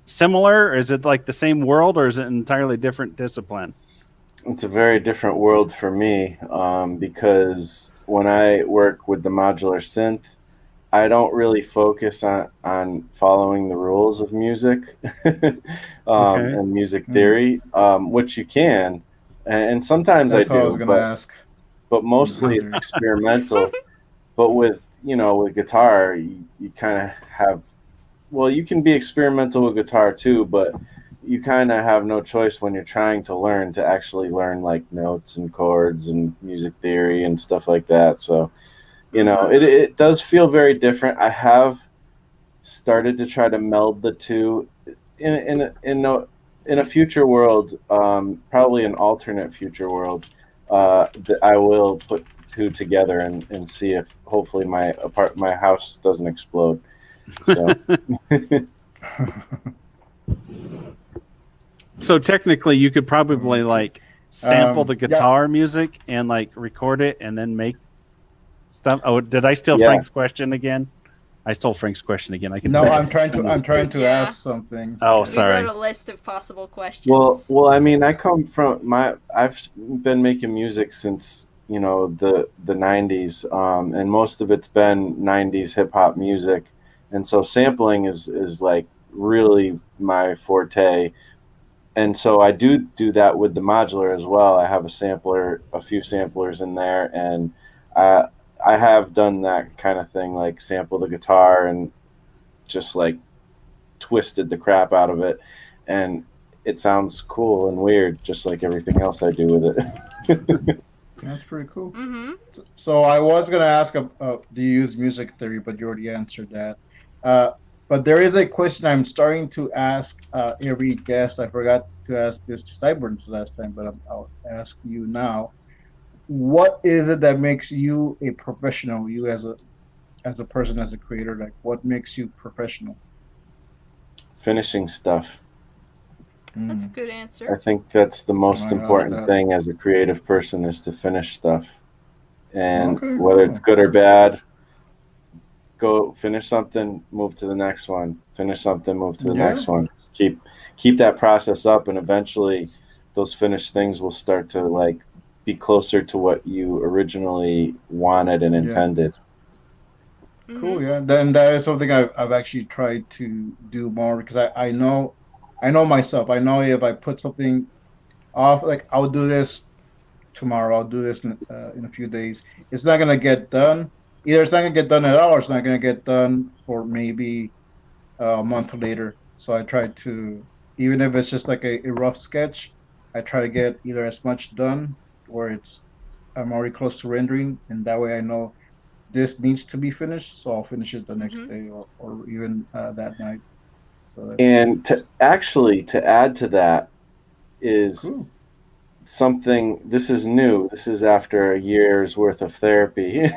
similar? Or is it like the same world, or is it an entirely different discipline? It's a very different world for me because when I work with the modular synth, I don't really focus on following the rules of music and music theory, which you can, and sometimes That's I what I do, was gonna ask. but mostly it's experimental. But with guitar, you kind of have, well, you can be experimental with guitar too, but you kind of have no choice when you're trying to learn to actually learn notes and chords and music theory and stuff like that. So, it does feel very different. I have started to try to meld the two in a future world, probably an alternate future world. That I will put the two together and see if hopefully my house doesn't explode. So. So technically, you could probably sample the yeah. guitar music and record it and then make stuff. Oh, did I steal Yeah. Frank's question again? I stole Frank's question again. I can. No, I'm trying to Yeah. ask something. Oh, We sorry. wrote a list of possible questions. Well, I mean, I come from I've been making music since the 90s, and most of it's been 90s hip hop music, and so sampling is really my forte, and so I do that with the modular as well. I have a few samplers in there, and I have done that kind of thing, like sample the guitar and just like twisted the crap out of it, and it sounds cool and weird, just like everything else I do with it. That's pretty cool. Mm-hmm. So I was gonna ask, do you use music theory? But you already answered that. But there is a question I'm starting to ask every guest. I forgot to ask this to Cyburns last time, but I'll ask you now. What is it that makes you a professional? You as a person, as a creator, like what makes you professional? Finishing stuff. That's a Mm. good I answer. think that's the most I like important that. thing as a creative person, is to finish stuff. And Okay, whether it's cool. good or bad, go finish something, move to the next one. Finish something, move to the Yeah. next one. Keep that process up, and eventually those finished things will start to like be closer to what you originally wanted and Yeah. intended. Cool, Mm-hmm. yeah. Then that is something I've actually tried to do more because I know myself. I know if I put something off, like I'll do this tomorrow, I'll do this in a few days. It's not gonna get done. Either it's not gonna get done at all, or it's not gonna get done for maybe a month later. So I try to, even if it's just like a rough sketch, I try to get either as much done where it's I'm already close to rendering, and that way I know this needs to be finished, so I'll finish it the next Mm-hmm. day or even that night. So And to that's actually to add to that is cool. something. This is new. This is after a year's worth of therapy,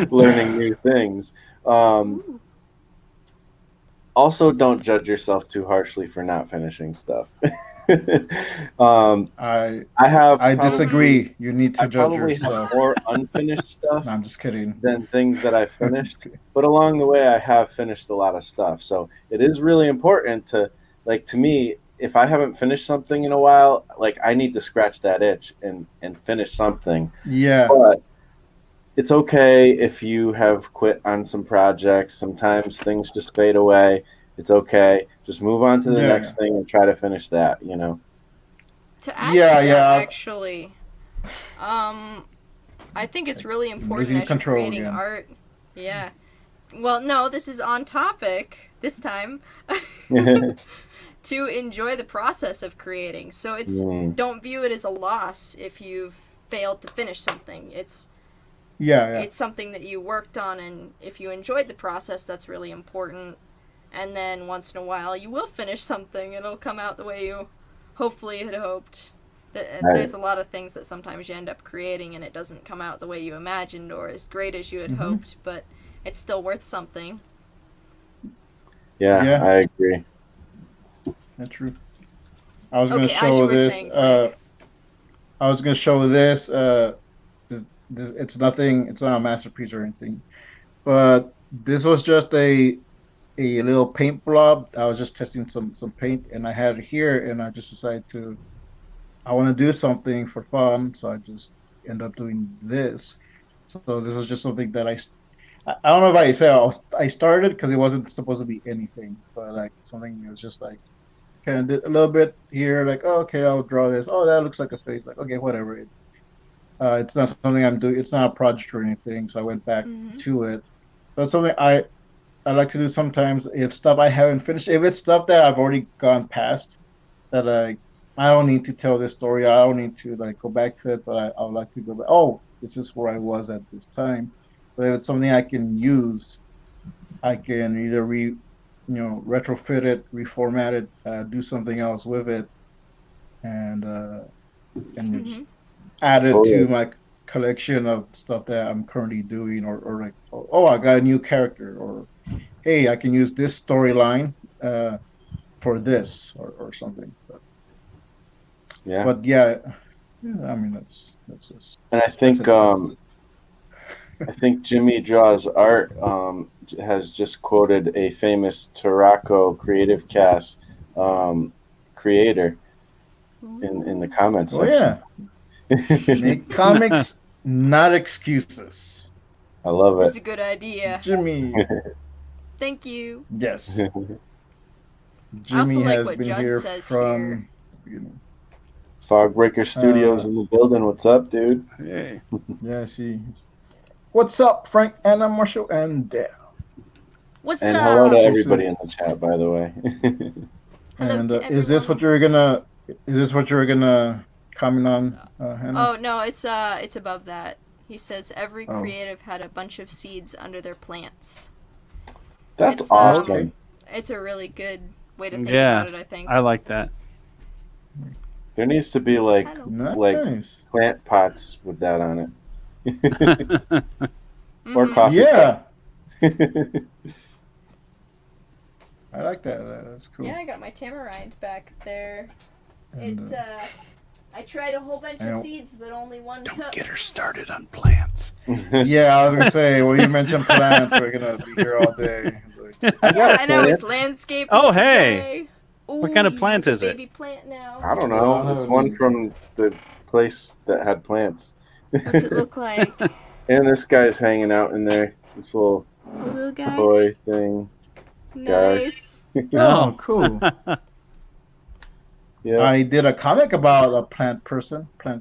learning new things. Um, Ooh. Also, don't judge yourself too harshly for not finishing stuff. um, I I have I Mm-hmm. disagree. You need I to judge probably have yourself. more unfinished No, stuff I'm just kidding. than things that I finished, but along the way I have finished a lot of stuff. So it is really important to, like, to me, if I haven't finished something in a while, like I need to scratch that itch and finish something. Yeah, But it's okay if you have quit on some projects. Sometimes things just fade away. It's okay. Just move on to the yeah, yeah, next thing and try to finish that, you know. To add to yeah, that, yeah. actually, um, I think it's Like really important losing as you're control creating again. art. Yeah. Well, no, this is on topic this time. To enjoy the process of creating. So Mm, don't view it as a loss if you've failed to finish something. Yeah, yeah. It's something that you worked on, and if you enjoyed the process, that's really important. And then once in a while, you will finish something. It'll come out the way you hopefully had hoped. right. There's a lot of things that sometimes you end up creating and it doesn't come out the way you imagined or as great as you had Hmm. hoped, but it's still worth something. Yeah, Yeah, I agree. that's true. I was gonna Okay, as you show were this. saying, Frank. I was gonna show this. It's nothing. It's not a masterpiece or anything. But this was just a little paint blob. I was just testing some paint, and I had it here, and I just decided to I want to do something for fun, so I just end up doing this. So this was just something that I don't know if I say I started because it wasn't supposed to be anything, but like something that was just like kind of did a little bit here, like oh, okay, I'll draw this. Oh, that looks like a face. Like okay, whatever. It's not something I'm doing. It's not a project or anything. So I went back Mm-hmm. to it. So it's something I like to do sometimes if stuff I haven't finished. If it's stuff that I've already gone past, that I don't need to tell this story. I don't need to like go back to it, but I would like to go back. Oh, this is where I was at this time. But if it's something I can use, I can either retrofit it, reformat it, do something else with it, and just Mm-hmm. add it to Totally. my collection of stuff that I'm currently doing, or like oh I got a new character, or hey I can use this storyline for this or something. Yeah. But yeah, I mean that's just And that's it. I think Jimmy Draws Art has just quoted a famous TuracoCreativeCast creator in the comments Oh section. yeah, make comics, not excuses. I love This is it. a good idea. Jimmy, Thank you. yes, I also Jimmy like has what been Judd here says here. from the beginning. Fogbreaker Studios Uh, in the building. What's up, dude? Hey. yeah, see, What's up, Frank, Anna, Marshall, and Dale? What's And up? hello to everybody in the chat, by the way. Hello And to is this what everyone. you're gonna comment on, Hannah? Oh no, it's above that. He says every Oh. creative had a bunch of seeds under their plants. That's It's, awesome. It's a really good way to think Yeah, about it, I think. I like that. There needs to be like Nice. plant pots with that on it. Mhm. Or coffee Yeah, cups. I like that. That's cool. Yeah, I got my tamarind back there. And, I tried a whole bunch I of don't- seeds, but only one Don't took. get her started on plants. yeah, I was gonna say, well, you mentioned plants. We're gonna be here all day. I got Yeah, a I know, it's plant. landscaping Oh, today. hey! Ooh, What kind of he plant has is a it? baby plant now. I don't know. It's one from the place that had plants. What's it look like? And this guy's hanging out in there. This little A little guy? toy thing. Nice. Oh, cool. Yeah. I did a comic about a plant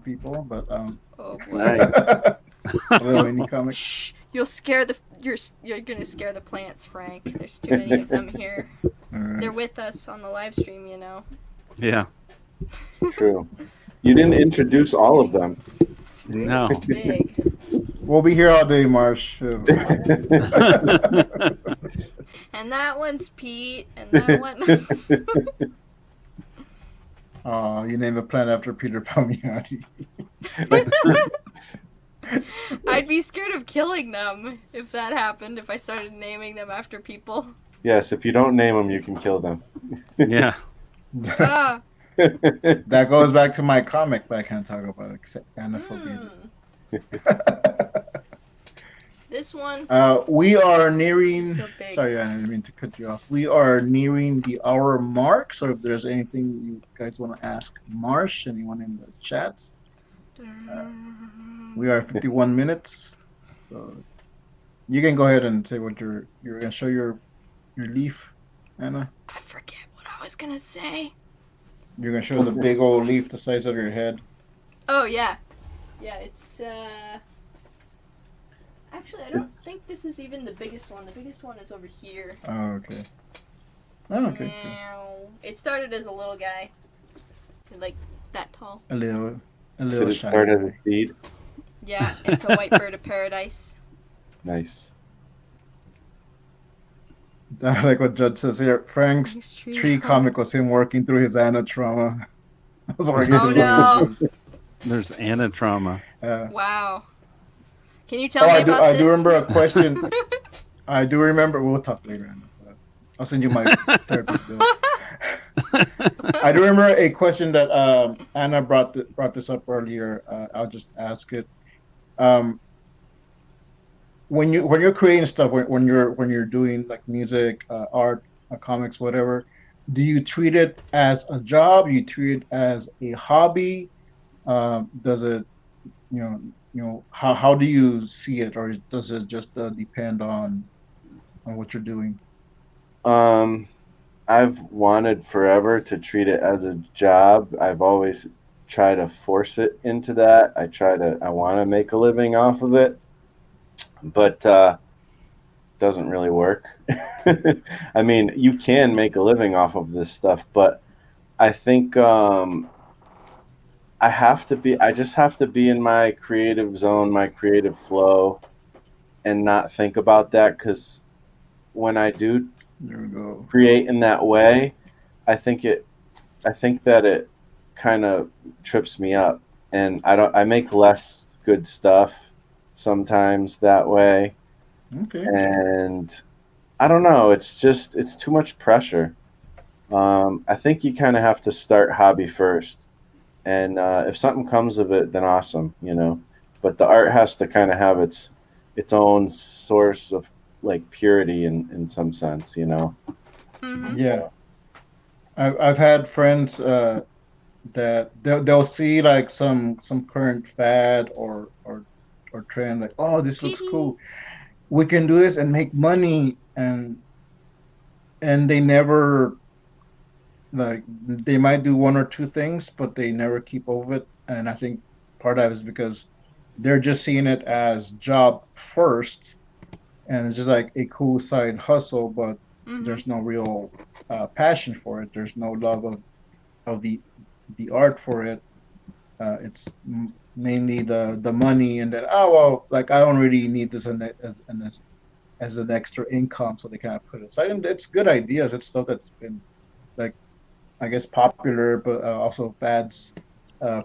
people, but Oh boy. Nice. a little mini comic. Shh! You'll scare you're gonna scare the plants, Frank. There's too many of them here. Alright. They're with us on the live stream, you know. Yeah. It's true. You didn't introduce all of them. No. Big. We'll be here all day, Marsh. And that one's Pete, and that one. Oh, you name a plant after Peter Palmiati. I'd be scared of killing them if that happened, if I started naming them after people. Yes, if you don't name them, you can kill them. Yeah. Ah! That goes back to my comic, but I can't talk about it except Anaphobia. This one. We are nearing. So big. Sorry, I didn't mean to cut you off. We are nearing the hour mark. So if there's anything you guys want to ask Marsh, anyone in the chats, we are at 51 minutes. So you can go ahead and say what you're gonna show your leaf, Anna. I forget what I was gonna say. You're gonna show the big old leaf the size of your head. Oh yeah, yeah. It's Actually, I don't think this is even the biggest one. The biggest one is over here. Oh, okay. Oh, okay. Cool. Meow. It started as a little guy, like that tall. A little Did it shy. start as a seed? Yeah, it's a white bird of paradise. Nice. I like what Judd says here. Frank's Thanks, tree comic was him working through his Anna trauma. I was working Oh, through no. it. There's Anna trauma. Wow. Can you tell me about I this? do remember a question. I do remember. We'll talk later, Anna. I'll send you my therapist bill. I do remember a question that Anna brought this up earlier. I'll just ask it. When you're creating stuff, when you're doing like music, art, comics, whatever, do you treat it as a job? Do you treat it as a hobby? Does it, how do you see it, or does it just depend on what you're doing? I've wanted forever to treat it as a job. I've always tried to force it into that. I want to make a living off of it, but doesn't really work. I mean, you can make a living off of this stuff, but I think I just have to be in my creative zone, my creative flow, and not think about that, because when I do There we go. create in that way, I think that it kind of trips me up, and I make less good stuff sometimes that way. Okay. And I don't know, it's too much pressure. I think you kind of have to start hobby first, and if something comes of it, then awesome, but the art has to kind of have its own source of like purity in some sense, Mm-hmm. Yeah, I've had friends that they'll see like some current fad or trend, like, oh, this looks cool, we can do this and make money, and they never, like, they might do one or two things, but they never keep over it. And I think part of it is because they're just seeing it as job first, and it's just like a cool side hustle, but Mm-hmm. there's no real passion for it. There's no love of the art for it. It's mainly the money, and that, oh well, like I don't really need this as an extra income, so they kind of put it aside. And it's good ideas. It's stuff that's been like, I guess, popular, but also fads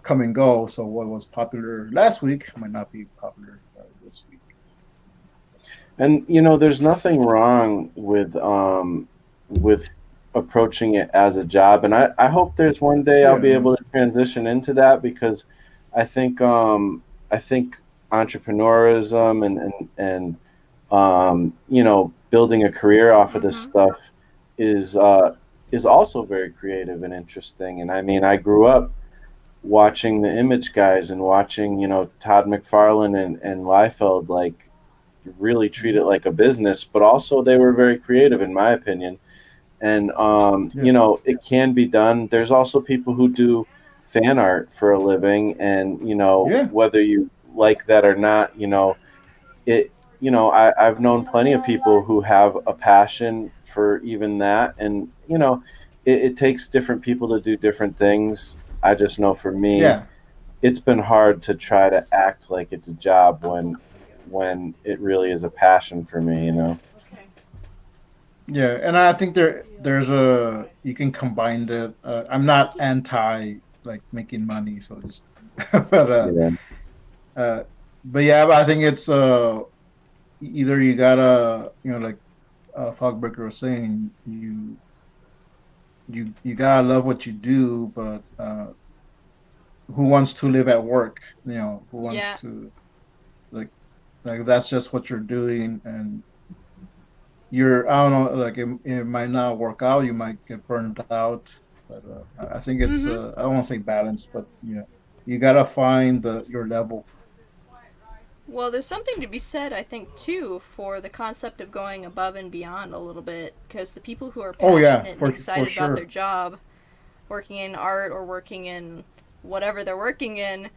come and go. So what was popular last week might not be popular this week. And there's nothing wrong with approaching it as a job, and I hope there's one day I'll be Yeah, able to transition into that, because I think entrepreneurism and building a career off of this Mm-hmm. stuff is also very creative and interesting. And I mean, I grew up watching the Image guys and watching Todd McFarlane and Liefeld, like, really treat it like a business, but also they were very creative, in my opinion. And yeah, it can be done. There's also people who do fan art for a living, and yeah, whether you like that or not, it I've known plenty of people who have a passion for even that. And it takes different people to do different things. I just know for me, yeah, it's been hard to try to act like it's a job when it really is a passion for me. yeah. And I think there's a you can combine that. I'm not anti like making money, so just but Yeah. uh but yeah, but I think it's either you gotta, like Fogbreaker was saying, you gotta love what you do, but who wants to live at work? Who wants Yeah. to like that's just what you're doing, and you're, I don't know, like it might not work out. You might get burned out, but I think it's Mm-hmm. I don't want to say balance, but you gotta find your level. Well, there's something to be said, I think, too, for the concept of going above and beyond a little bit, because the people who are Oh yeah, passionate and for excited about their sure. job, working in art or working in whatever they're working in,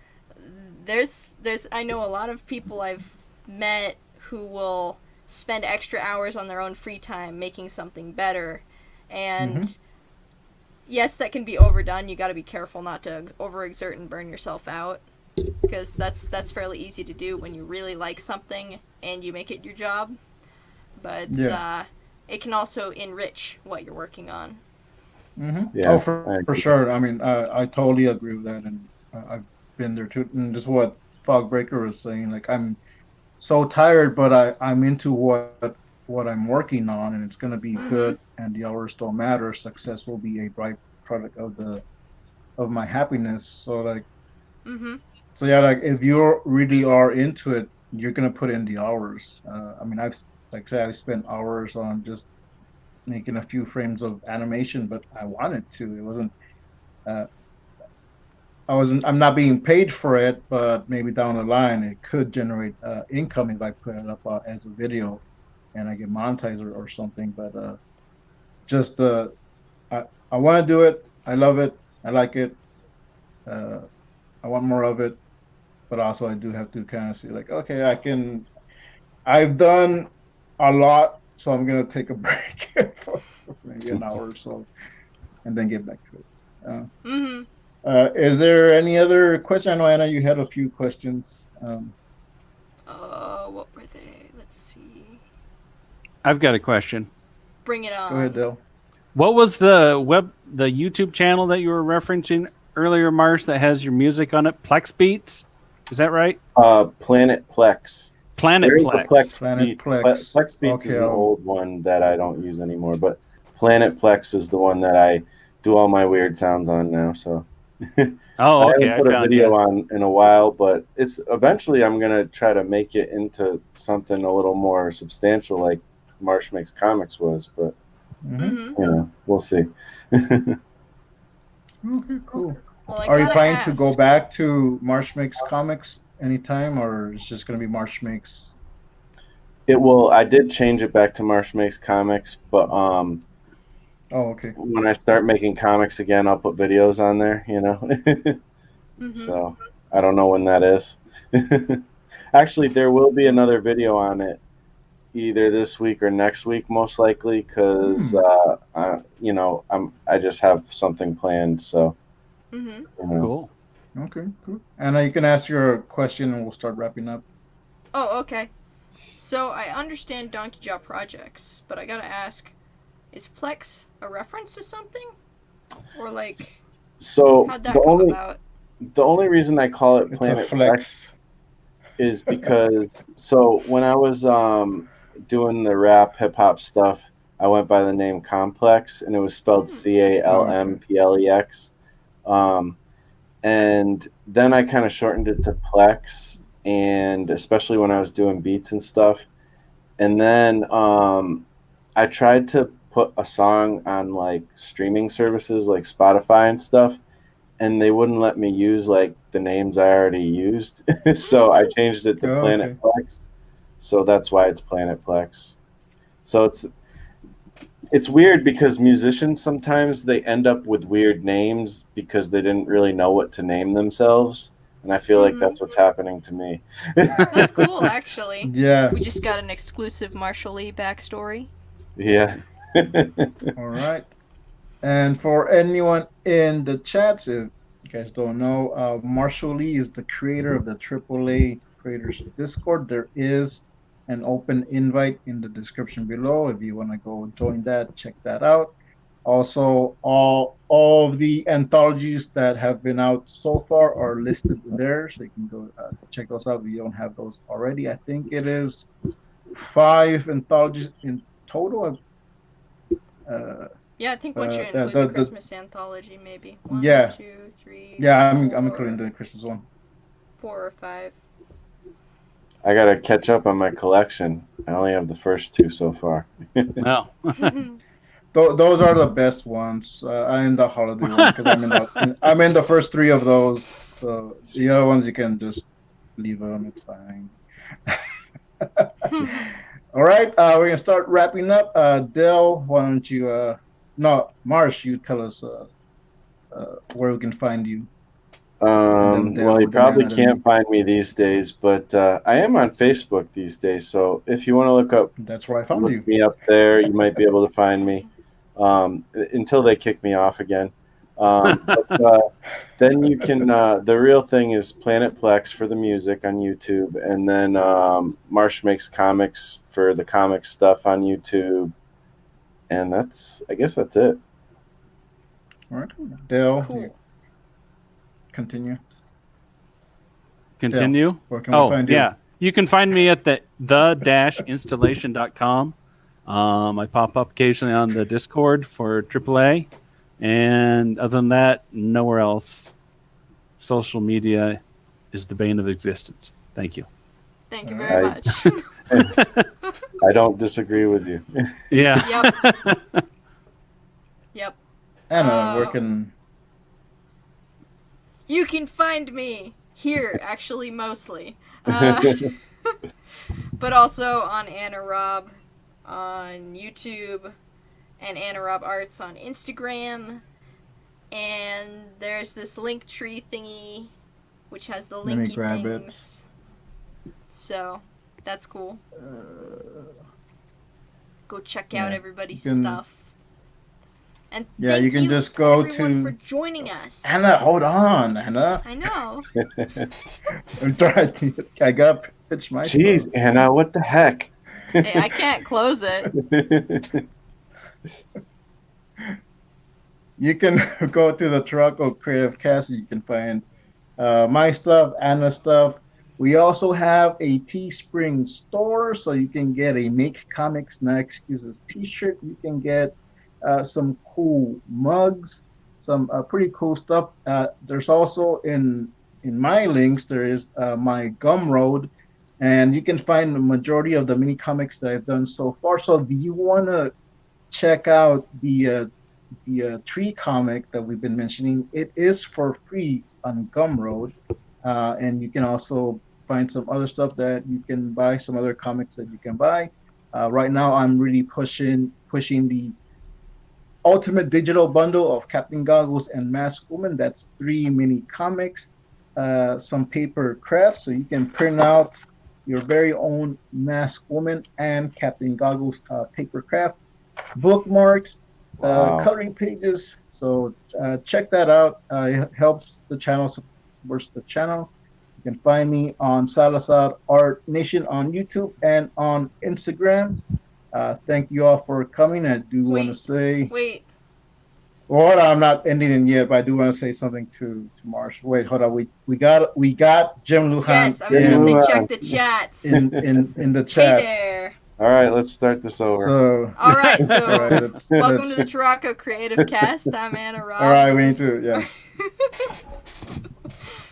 there's I know a lot of people I've met who will spend extra hours on their own free time making something better, Hmm. and yes, that can be overdone. You got to be careful not to overexert and burn yourself out, because that's fairly easy to do when you really like something and you make it your job. But Yeah. it can also enrich what you're working on. Oh, Yeah, I for agree. sure. I mean, I totally agree with that, and I've been there too. And just what Fogbreaker was saying, like I'm so tired, but I'm into what I'm working on, and it's gonna be Mm-hmm. good, and the hours don't matter. Success will be a byproduct of my happiness. So like, Mm-hmm. so yeah, like if you really are into it, you're gonna put in the hours. I mean, like I said, I've spent hours on just making a few frames of animation, but I wanted to. It wasn't. Uh, I'm not being paid for it, but maybe down the line it could generate income if I put it up as a video and I get monetized or something. But just I I want to do it. I love it. I like it. Uh, I want more of it, but also I do have to kind of see like, okay, I've done a lot, so I'm gonna take a break for maybe an hour or so, and then get back to it. Mm-hmm. Is there any other question? I know, Anna, you had a few questions. What were they? Let's see. I've got a question. Bring it Go ahead, on. Dale. What was the YouTube channel that you were referencing earlier, Marsh, that has your music on it? Plex Beats? Is that right? Planet Plex. Planet There is a Plex. Planet Plex. Plex Beats Okay, is an old one that I don't use anymore, but Planet Plex is the one that I do all my weird sounds on now. So I Oh, okay. haven't I put a found you. video on in a while, but it's eventually I'm gonna try to make it into something a little more substantial, like MarshMakes Comics was. But Mm-hmm. Mm-hmm. we'll see. Okay, cool. Well, I Are you gotta planning to go ask. back to Marsh Makes Comics anytime, or it's just gonna be Marsh Makes? It will. I did change it back to MarshMakes Comics, but Oh, okay. when I start making comics again, I'll put videos on there. Mm-hmm. So I don't know when that is. Actually, there will be another video on it either this week or next week, most likely, because I just have something planned. So, Mm-hmm. Cool. Okay, cool. Anna, you can ask your question and we'll start wrapping up. Oh, okay. So I understand Donkey Jaw projects, but I gotta ask, is Plex a reference to something? Or like, So how'd that come about? the only reason I call it It's a Planet flex. is because when I was doing the rap hip hop stuff, I went by the name Complex, and it was spelled CALMPLEX. And then I kind of shortened it to Plex, and especially when I was doing beats and stuff. And then I tried to put a song on like streaming services like Spotify and stuff, and they wouldn't let me use like the names I already used. So I changed it to Okay. Planetplex. So that's why it's Planetplex. So it's weird because musicians sometimes they end up with weird names because they didn't really know what to name themselves. And I feel like that's what's happening to me. That's cool, actually. Yeah. We just got an exclusive Marshall Lee backstory. Yeah. All right. And for anyone in the chats, if you guys don't know, Marshall Lee is the creator of the AAA Creators Discord. There is an open invite in the description below. If you want to go join that, check that out. Also, all of the anthologies that have been out so far are listed there, so you can go check those out if you don't have those already. I think it is 5 anthologies in total. Yeah, I think once you include the Christmas anthology, maybe. 1, 2, 3. Yeah, 4, I'm including the Christmas one. 4 or 5. I gotta catch up on my collection. I only have the first 2 so far. Wow. Those are the best ones. I'm the holiday one because I'm in the first 3 of those. So the other ones you can just leave them. It's fine. All right, we're gonna start wrapping up. Dell, why don't you? No, Marsh, you tell us where we can find you. Well, you probably can't find me these days, but I am on Facebook these days. So if you want to look up, that's where I found you. Me up there, you might be able to find me until they kick me off again. Then you can. The real thing is Planetplex for the music on YouTube, and then MarshMakes Comics for the comic stuff on YouTube, and I guess that's it. All right, Dale. Cool. Continue. Dale, where can we find you? Yeah. You can find me at the-installation.com. I pop up occasionally on the Discord for AAA. And other than that, nowhere else. Social media is the bane of existence. Thank you. Thank you very much. I don't disagree with you. Yeah. Yep. Anna, where can... You can find me here, actually, mostly. But also on Anna Raub on YouTube, and Anna Raub Arts on Instagram. And there's this link tree thingy, which has the linky things. So, that's cool. Go check out everybody's stuff. And thank you can just go everyone for joining us. Anna, hold on, Anna. I know. I got to pitch my Jeez, stuff. Anna, what the heck? Hey, I can't close it. You can go to the TuracoCreativeCast. You can find my stuff, Anna's stuff. We also have a Teespring store, so you can get a Make Comics Not Excuses t-shirt. You can get some cool mugs, some pretty cool stuff. There's also in my links, there is my Gumroad, and you can find the majority of the mini comics that I've done so far. So if you want to check out the tree comic that we've been mentioning, it is for free on Gumroad, and you can also find some other stuff that you can buy, some other comics that you can buy. Right now, I'm really pushing the Ultimate Digital Bundle of Captain Goggles and Masked Woman. That's 3 mini comics. some paper crafts, so you can print out your very own Mask Woman and Captain Goggles paper craft, bookmarks, Wow. coloring pages. So check that out. It helps the channel, supports the channel. You can find me on Salazar Art Nation on YouTube and on Instagram. Thank you all for coming. I do want to say, Wait. well, I'm not ending it yet, but I do want to say something to Marshall. Wait, hold on. We got Jim Lujan. Yes, I'm gonna say check the chats. in the Hey chat. there. All right, let's start this over. So All right, so all right, welcome let's- to the Turaco Creative Cast. I'm Anna Raub. All right, we need This is- to, yeah.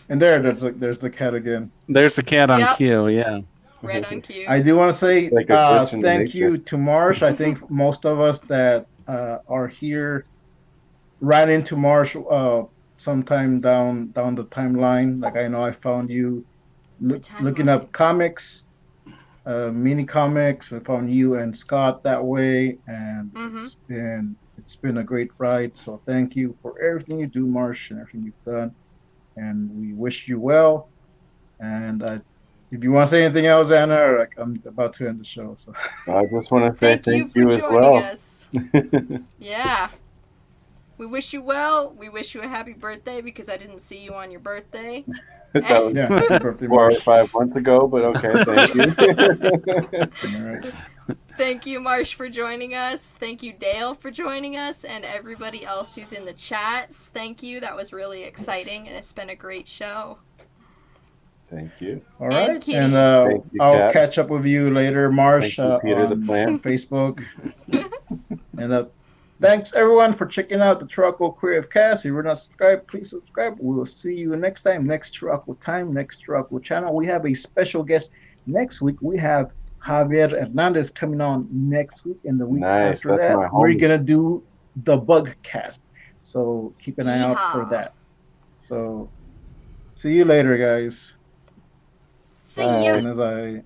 And there's the cat again. There's the cat on Yep. cue. Yeah. Right on cue. I do want to say It's like a glitch in thank nature. you to Marsh. I think most of us that are here ran into Marsh sometime down the timeline. Like I know I found you looking timeline. up comics, mini comics. I found you and Scott that way, and it's been a great ride. So thank you for everything you do, Marsh, and everything you've done. And we wish you well. And if you want to say anything else, Anna, I'm about to end the show. So I just want to say Thank thank you you for as joining well. us. Yeah. We wish you well. We wish you a happy birthday because I didn't see you on your birthday. That was yeah, happy birthday, 4 or Marsh. 5 months ago, but okay, thank you. All right. Thank you, Marsh, for joining us. Thank you, Dale, for joining us, and everybody else who's in the chats. Thank you. That was really exciting, and it's been a great show. Thank you. All And right, Kitty. and Thank you, I'll Kat. catch up with you later, Marsh, Thank you, Peter the on Plant. Facebook. And thanks everyone for checking out the Turaco Creative Cast. If you're not subscribed, please subscribe. We will see you next time, next Turaco time, next Turaco channel. We have a special guest next week. We have Javier Hernandez coming on next week, and the week Nice, after that's that, my we're homie. gonna do the Bug Cast. So keep an eye out for Yeehaw. that. So see you later, guys. See Bye. ya. And as I